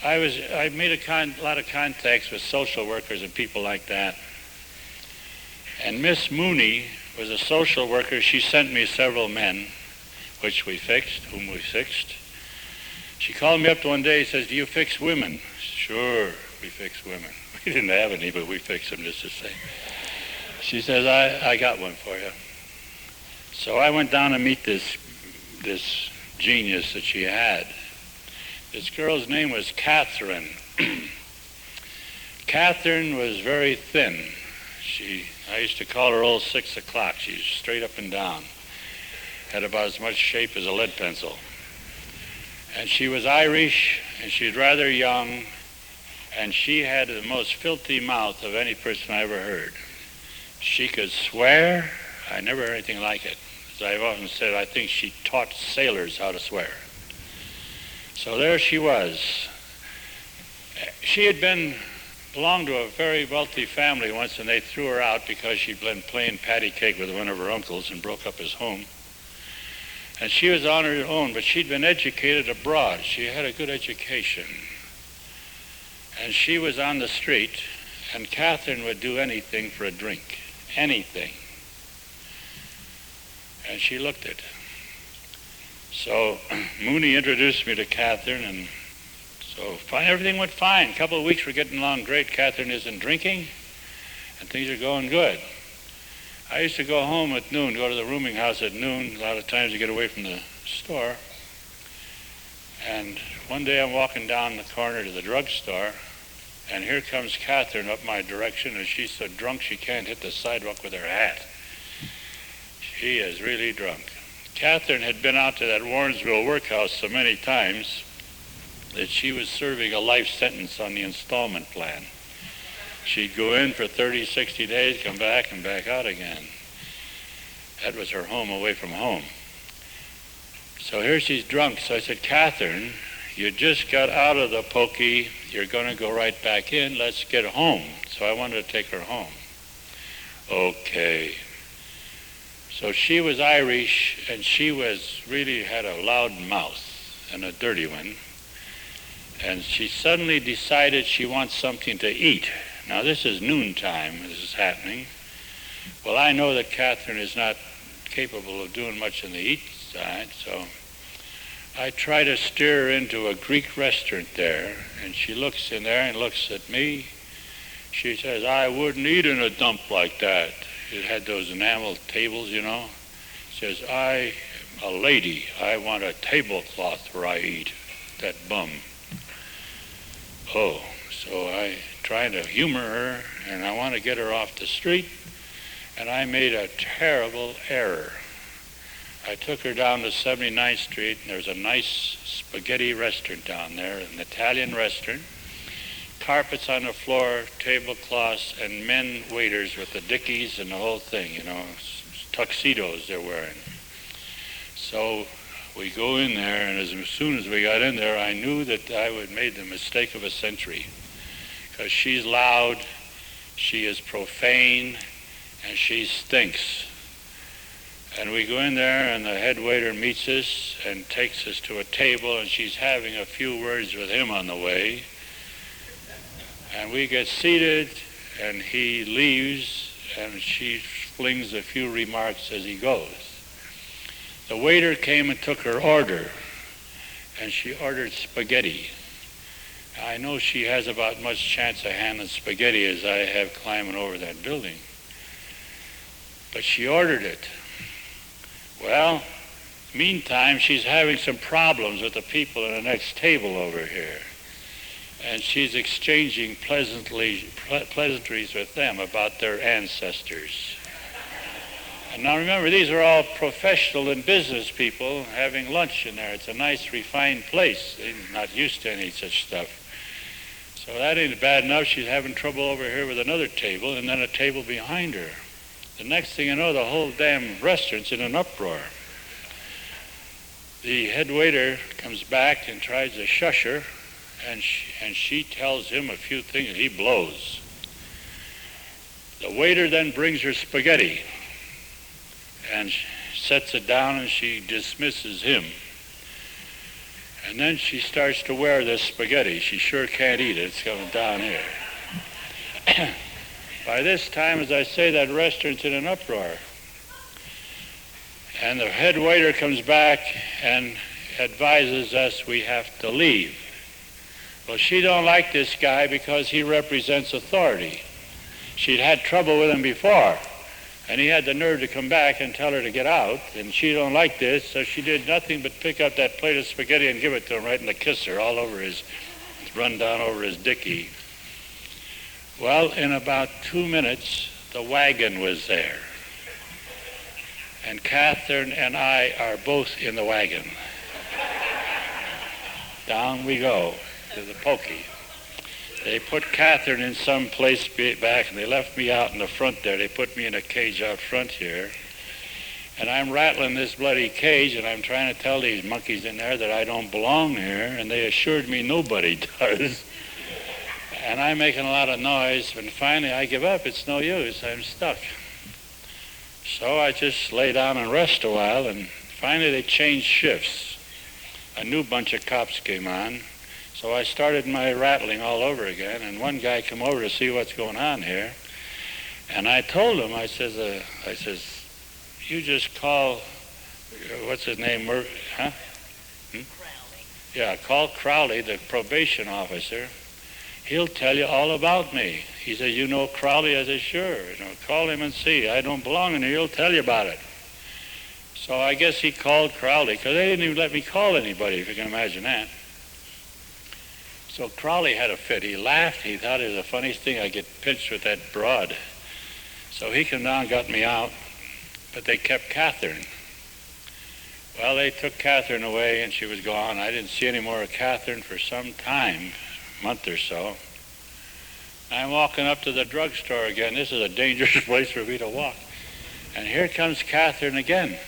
I made a lot of contacts with social workers and people like that. And Miss Mooney was a social worker. She sent me several men, whom we fixed. She called me up one day and says, do you fix women? Sure, we fix women. We didn't have any, but we fixed them just the same. She says, I got one for you. So I went down to meet this genius that she had. This girl's name was Catherine. Catherine was very thin. I used to call her old 6 o'clock. She's straight up and down. Had about as much shape as a lead pencil. And she was Irish, and she's rather young, and she had the most filthy mouth of any person I ever heard. She could swear. I never heard anything like it. As I've often said, I think she taught sailors how to swear. So there she was. She had belonged to a very wealthy family once, and they threw her out because she'd been playing patty cake with one of her uncles and broke up his home. And she was on her own, but she'd been educated abroad. She had a good education. And she was on the street, and Catherine would do anything for a drink. Anything. And she looked it. So Mooney introduced me to Catherine, and so everything went fine. A couple of weeks were getting along great. Catherine isn't drinking, and things are going good. I used to go home at noon, go to the rooming house at noon, a lot of times to get away from the store. And one day I'm walking down the corner to the drugstore, and here comes Catherine up my direction, and she's so drunk she can't hit the sidewalk with her hat. She is really drunk. Catherine had been out to that Warrensville workhouse so many times that she was serving a life sentence on the installment plan. She'd go in for 30, 60 days, come back, and back out again. That was her home away from home. So here she's drunk. So I said, Catherine, you just got out of the pokey. You're going to go right back in. Let's get home. So I wanted to take her home. Okay. So she was Irish, and she really had a loud mouth and a dirty one. And she suddenly decided she wants something to eat. Now this is noontime, this is happening. Well, I know that Catherine is not capable of doing much on the east side, so I try to steer her into a Greek restaurant there, and she looks in there and looks at me. She says, I wouldn't eat in a dump like that. It had those enamel tables, you know. Says, I am a lady. I want a tablecloth where I eat. That bum. Oh, so I try to humor her, and I want to get her off the street, and I made a terrible error. I took her down to 79th Street, and there's a nice spaghetti restaurant down there, an Italian restaurant. Carpets on the floor, tablecloths, and men waiters with the dickies and the whole thing, you know, tuxedos they're wearing. So we go in there, and as soon as we got in there, I knew that I had made the mistake of a century, because she's loud, she is profane, and she stinks. And we go in there, and the head waiter meets us and takes us to a table, and she's having a few words with him on the way. And we get seated, and he leaves, and she flings a few remarks as he goes. The waiter came and took her order, and she ordered spaghetti. I know she has about much chance of handling spaghetti as I have climbing over that building. But she ordered it. Well, meantime, she's having some problems with the people in the next table over here. And she's exchanging pleasantries with them about their ancestors. And now remember, these are all professional and business people having lunch in there. It's a nice, refined place. They're not used to any such stuff. So that ain't bad enough. She's having trouble over here with another table, and then a table behind her. The next thing you know, the whole damn restaurant's in an uproar. The head waiter comes back and tries to shush her, and she tells him a few things. He blows. The waiter then brings her spaghetti and sets it down, and she dismisses him. And then she starts to wear this spaghetti. She sure can't eat it. It's coming down here. By this time, as I say, that restaurant's in an uproar. And the head waiter comes back and advises us we have to leave. Well, she don't like this guy because he represents authority. She'd had trouble with him before, and he had the nerve to come back and tell her to get out, and she don't like this, so she did nothing but pick up that plate of spaghetti and give it to him right in the kisser, all over his, run down over his dicky. Well, in about 2 minutes, the wagon was there. And Catherine and I are both in the wagon. Down we go to the pokey. They put Catherine in some place back, and they left me out in the front there. They put me in a cage out front here. And I'm rattling this bloody cage, and I'm trying to tell these monkeys in there that I don't belong here, and they assured me nobody does. And I'm making a lot of noise, and finally I give up. It's no use. I'm stuck. So I just lay down and rest a while, and finally they changed shifts. A new bunch of cops came on, so I started my rattling all over again, and one guy came over to see what's going on here. And I told him, I says, you just call, what's his name, huh? Crowley. Yeah, call Crowley, the probation officer. He'll tell you all about me. He said, you know Crowley? I said, sure. Call him and see. I don't belong in here. He'll tell you about it. So I guess he called Crowley, because they didn't even let me call anybody, if you can imagine that. So Crowley had a fit. He laughed. He thought it was the funniest thing. I get pinched with that broad. So he came down and got me out, but they kept Catherine. Well, they took Catherine away, and she was gone. I didn't see any more of Catherine for some time. Month or so. I'm walking up to the drugstore again. This is a dangerous place for me to walk. And here comes Catherine again.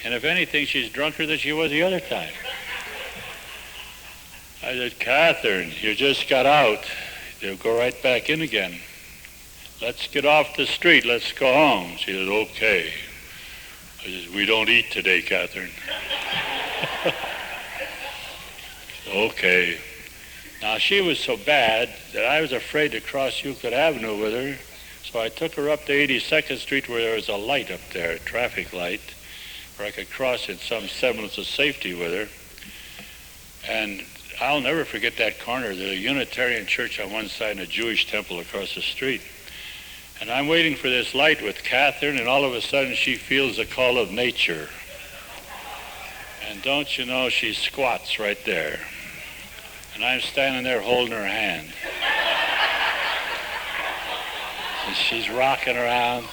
And if anything, she's drunker than she was the other time. I said, Catherine, you just got out. They'll go right back in again. Let's get off the street. Let's go home. She said, okay. I said, we don't eat today, Catherine. Okay. Now, she was so bad that I was afraid to cross Euclid Avenue with her, so I took her up to 82nd Street where there was a light up there, a traffic light, where I could cross in some semblance of safety with her. And I'll never forget that corner. There's a Unitarian church on one side and a Jewish temple across the street. And I'm waiting for this light with Catherine, and all of a sudden she feels the call of nature. And don't you know, she squats right there. And I'm standing there holding her hand. And she's rocking around.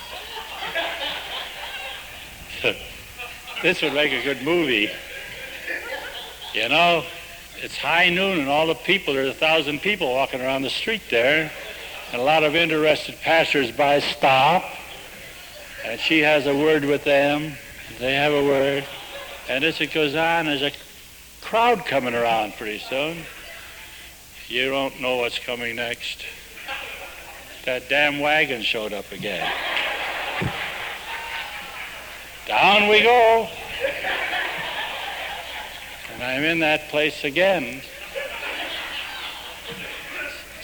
This would make a good movie. You know, it's high noon and all the people, there's 1,000 people walking around the street there. And a lot of interested passers-by stop. And she has a word with them. They have a word. And as it goes on, there's a crowd coming around pretty soon. You don't know what's coming next. That damn wagon showed up again. Down we go. And I'm in that place again.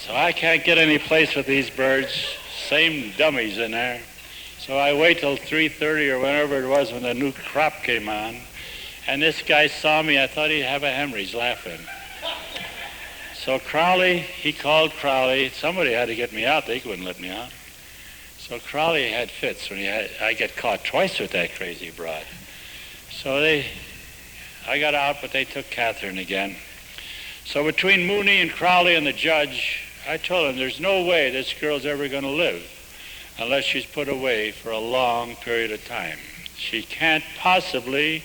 So I can't get any place with these birds. Same dummies in there. So I wait till 3:30 or whenever it was when the new crop came on. And this guy saw me. I thought he'd have a hemorrhage laughing. So Crowley, he called Crowley. Somebody had to get me out. They wouldn't let me out. So Crowley had fits when I get caught twice with that crazy broad. So I got out, but they took Catherine again. So between Mooney and Crowley and the judge, I told him there's no way this girl's ever going to live unless she's put away for a long period of time. She can't possibly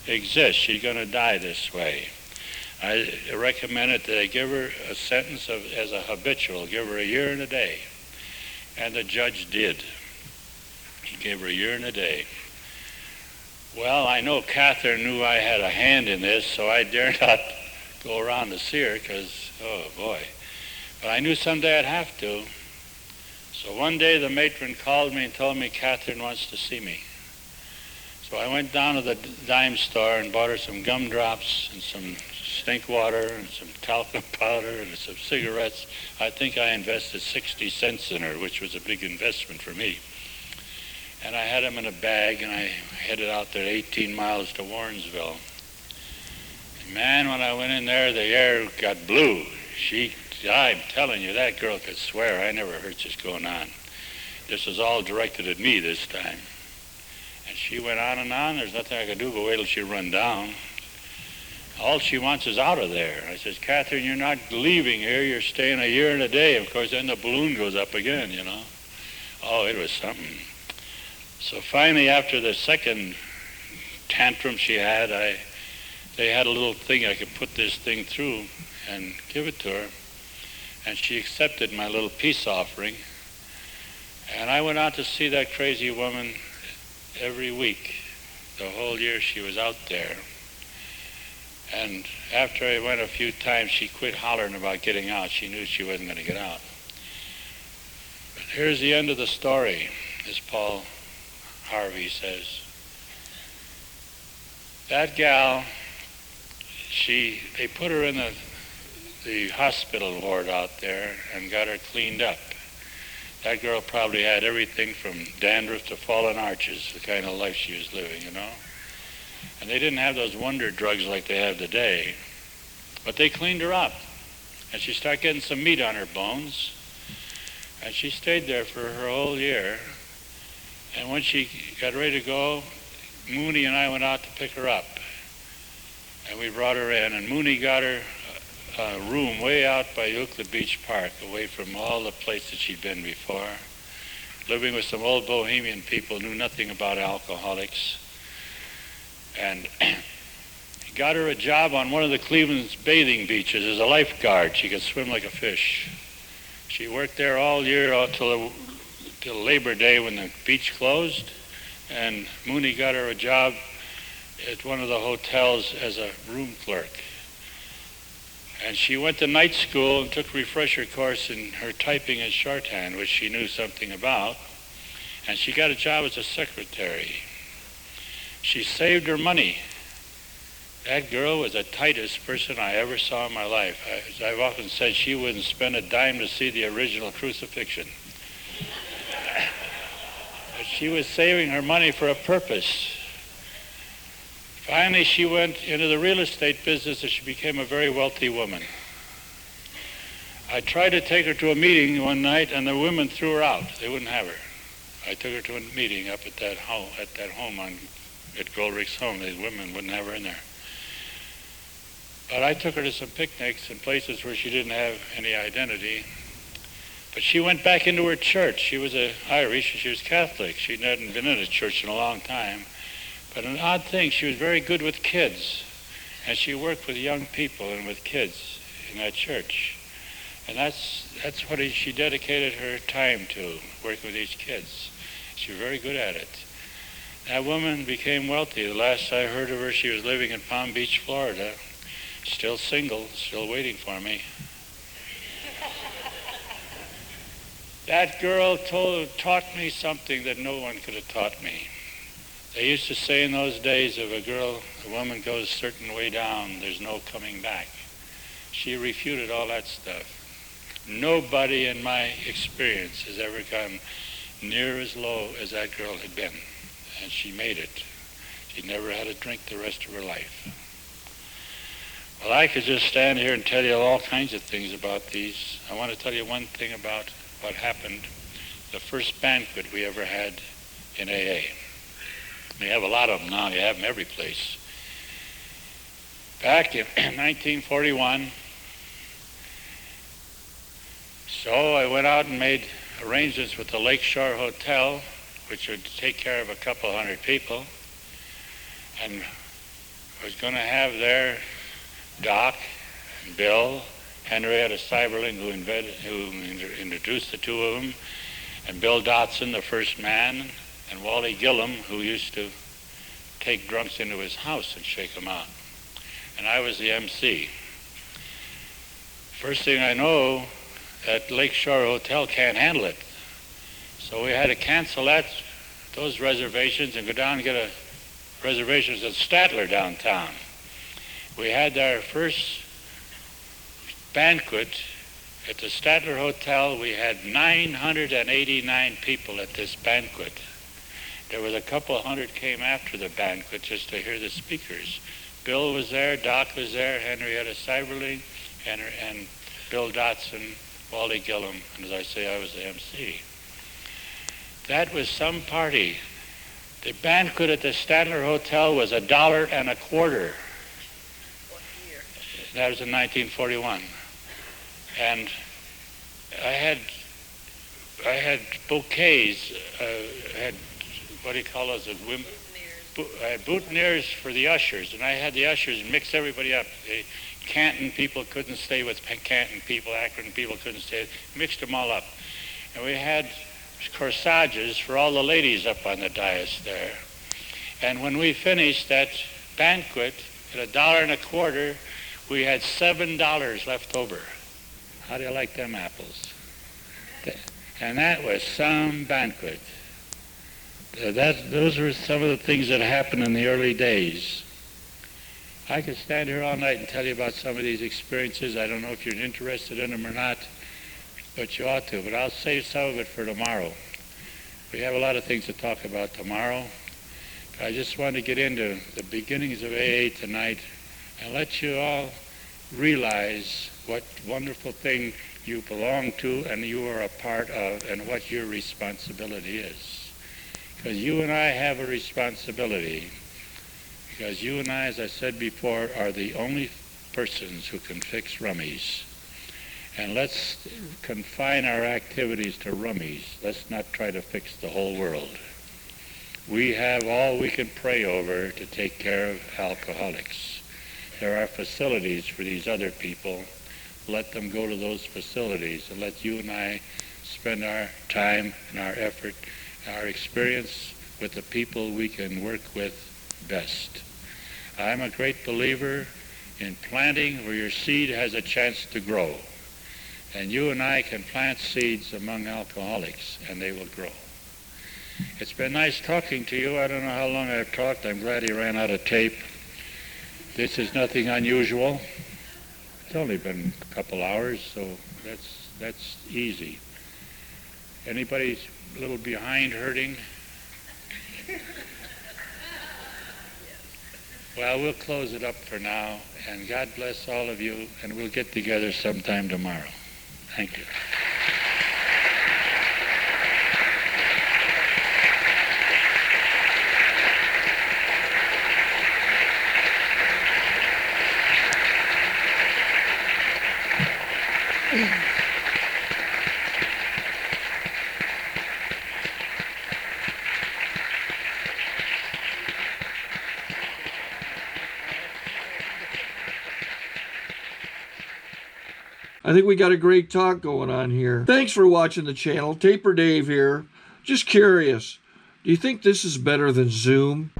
exist. She's going to die this way. I recommended that they give her a sentence as a habitual, give her a year and a day. And the judge did. He gave her a year and a day. Well, I know Catherine knew I had a hand in this, so I dare not go around to see her because, oh boy. But I knew someday I'd have to. So one day the matron called me and told me Catherine wants to see me. So I went down to the dime store and bought her some gumdrops and some stink water and some talcum powder and some cigarettes. I think I invested 60 cents in her, which was a big investment for me. And I had them in a bag, and I headed out there 18 miles to Warrensville. And man, when I went in there, the air got blue. I'm telling you, that girl could swear. I never heard this going on. This was all directed at me this time. And she went on and on. There's nothing I could do but wait till she run down. All she wants is out of there. I says, Catherine, you're not leaving here. You're staying a year and a day. Of course, then the balloon goes up again, you know. Oh, it was something. So finally, after the second tantrum she had, they had a little thing I could put this thing through and give it to her. And she accepted my little peace offering. And I went out to see that crazy woman every week. The whole year she was out there. And after I went a few times, she quit hollering about getting out. She knew she wasn't going to get out. But here's the end of the story, as Paul Harvey says. That gal, they put her in the hospital ward out there and got her cleaned up. That girl probably had everything from dandruff to fallen arches, the kind of life she was living, you know. And they didn't have those wonder drugs like they have today. But they cleaned her up. And she started getting some meat on her bones. And she stayed there for her whole year. And when she got ready to go, Mooney and I went out to pick her up. And we brought her in. And Mooney got her a room way out by Euclid Beach Park, away from all the places she'd been before, living with some old bohemian people who knew nothing about alcoholics. And he got her a job on one of the Cleveland's bathing beaches as a lifeguard. She could swim like a fish. She worked there all year till Labor Day when the beach closed. And Mooney got her a job at one of the hotels as a room clerk. And she went to night school and took a refresher course in her typing and shorthand, which she knew something about. And she got a job as a secretary. She saved her money That girl was the tightest person I ever saw in my life. I've often said she wouldn't spend a dime to see the original crucifixion. But she was saving her money for a purpose. Finally, she went into the real estate business and she became a very wealthy woman. I tried to take her to a meeting one night and the women threw her out. They wouldn't have her. I took her to a meeting up at that home at Goldrick's home. The women wouldn't have her in there. But I took her to some picnics and places where she didn't have any identity. But she went back into her church. She was Irish, she was Catholic. She hadn't been in a church in a long time. But an odd thing, she was very good with kids. And she worked with young people and with kids in that church. And that's what she dedicated her time to, working with these kids. She was very good at it. That woman became wealthy. The last I heard of her, she was living in Palm Beach, Florida. Still single, still waiting for me. That girl taught me something that no one could have taught me. They used to say in those days, if a woman goes a certain way down, there's no coming back. She refuted all that stuff. Nobody in my experience has ever gone near as low as that girl had been. And she made it. She never had a drink the rest of her life. Well, I could just stand here and tell you all kinds of things about these. I want to tell you one thing about what happened, the first banquet we ever had in AA. We have a lot of them now. You have them every place. Back in 1941, so I went out and made arrangements with the Lakeshore Hotel, which would take care of a couple hundred people, and was going to have there Doc, Bill, Henrietta Seiberling, who introduced the two of them, and Bill Dotson, the first man, and Wally Gillum, who used to take drunks into his house and shake them out. And I was the MC. First thing I know, that Lakeshore Hotel can't handle it. So we had to cancel those reservations and go down and get reservations at Statler downtown. We had our first banquet at the Statler Hotel. We had 989 people at this banquet. There was a couple hundred came after the banquet just to hear the speakers. Bill was there, Doc was there, Henrietta Seiberling, and Bill Dotson, Wally Gillum, and as I say, I was the MC. That was some party. The banquet at the Statler Hotel was $1.25. That was in 1941. And I had bouquets, had, what do you call those? I had boutonnieres for the ushers, and I had the ushers mix everybody up. The Canton people couldn't stay with Canton people, Akron people couldn't stay, mixed them all up. And we had corsages for all the ladies up on the dais there. And when we finished that banquet at $1.25, we had $7 left over. How do you like them apples? And that was some banquet. Those were some of the things that happened in the early days. I could stand here all night and tell you about some of these experiences. I don't know if you're interested in them or not, but you ought to. But I'll save some of it for tomorrow. We have a lot of things to talk about tomorrow. But I just wanted to get into the beginnings of AA tonight and let you all realize what wonderful thing you belong to and you are a part of and what your responsibility is. Because you and I have a responsibility. Because you and I, as I said before, are the only persons who can fix rummies. And let's confine our activities to rummies. Let's not try to fix the whole world. We have all we can pray over to take care of alcoholics. There are facilities for these other people. Let them go to those facilities and let you and I spend our time and our effort, our experience with the people we can work with best. I'm a great believer in planting where your seed has a chance to grow. And you and I can plant seeds among alcoholics and they will grow. It's been nice talking to you. I don't know how long I've talked. I'm glad he ran out of tape. This is nothing unusual. It's only been a couple hours, so that's easy. Anybody a little behind hurting? Well, we'll close it up for now, and God bless all of you, and we'll get together sometime tomorrow. Thank you. I think we got a great talk going on here. Thanks for watching the channel. Taper Dave here. Just curious, do you think this is better than Zoom?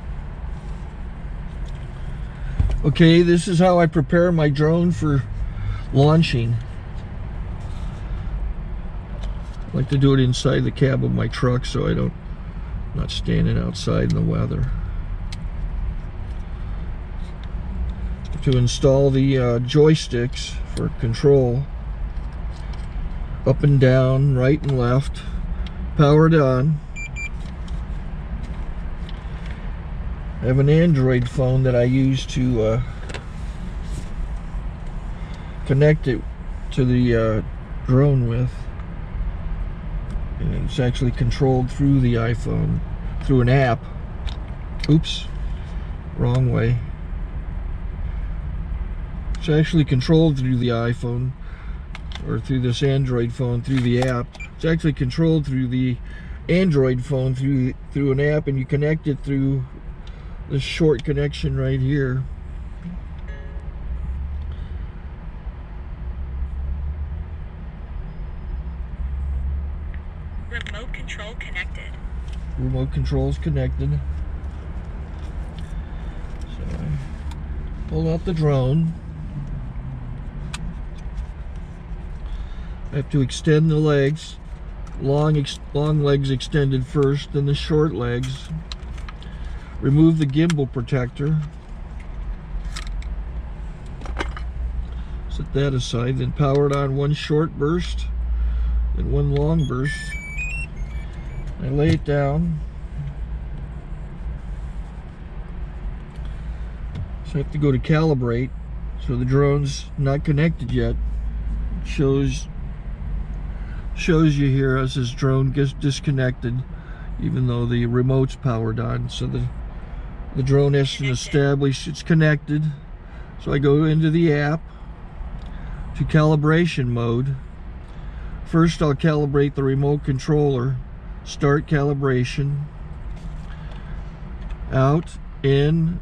Okay, this is how I prepare my drone for launching. I like to do it inside the cab of my truck so I'm not standing outside in the weather. To install the joysticks for control, up and down, right and left, powered on. I have an Android phone that I use to connect it to the drone with. And it's actually controlled through the iPhone, through an app. Oops, wrong way. It's actually controlled through the iPhone, or through this Android phone, through the app. It's actually controlled through the Android phone, through an app, and you connect it through this short connection right here. Remote control connected. Remote control's connected. So I pull out the drone. I have to extend the legs. Long legs extended first, then the short legs. Remove the gimbal protector. Set that aside, then power it on one short burst, then one long burst. I lay it down. So I have to go to calibrate. So the drone's not connected yet. It shows you here as this drone gets disconnected, even though the remote's powered on. So the drone has to establish it's connected. So I go into the app to calibration mode. First I'll calibrate the remote controller. Start calibration. Out, in,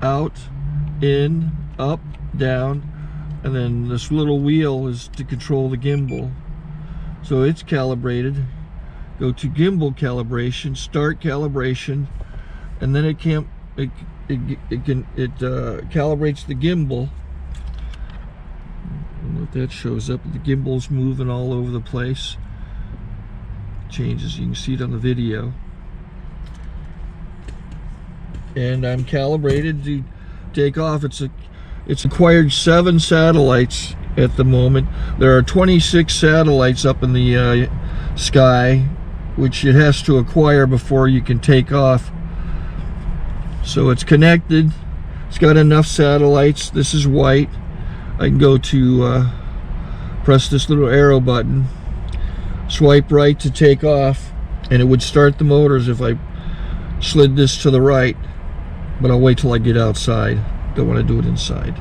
out, in, up, down, and then this little wheel is to control the gimbal. So it's calibrated. Go to gimbal calibration, start calibration, and then it calibrates the gimbal. And if that shows up, the gimbal's moving all over the place. Changes, you can see it on the video. And I'm calibrated to take off. It's acquired 7 satellites at the moment. There are 26 satellites up in the sky, which it has to acquire before you can take off. So it's connected. It's got enough satellites. This is white. I can go to press this little arrow button, swipe right to take off, and it would start the motors if I slid this to the right. But I'll wait till I get outside. Don't want to do it inside.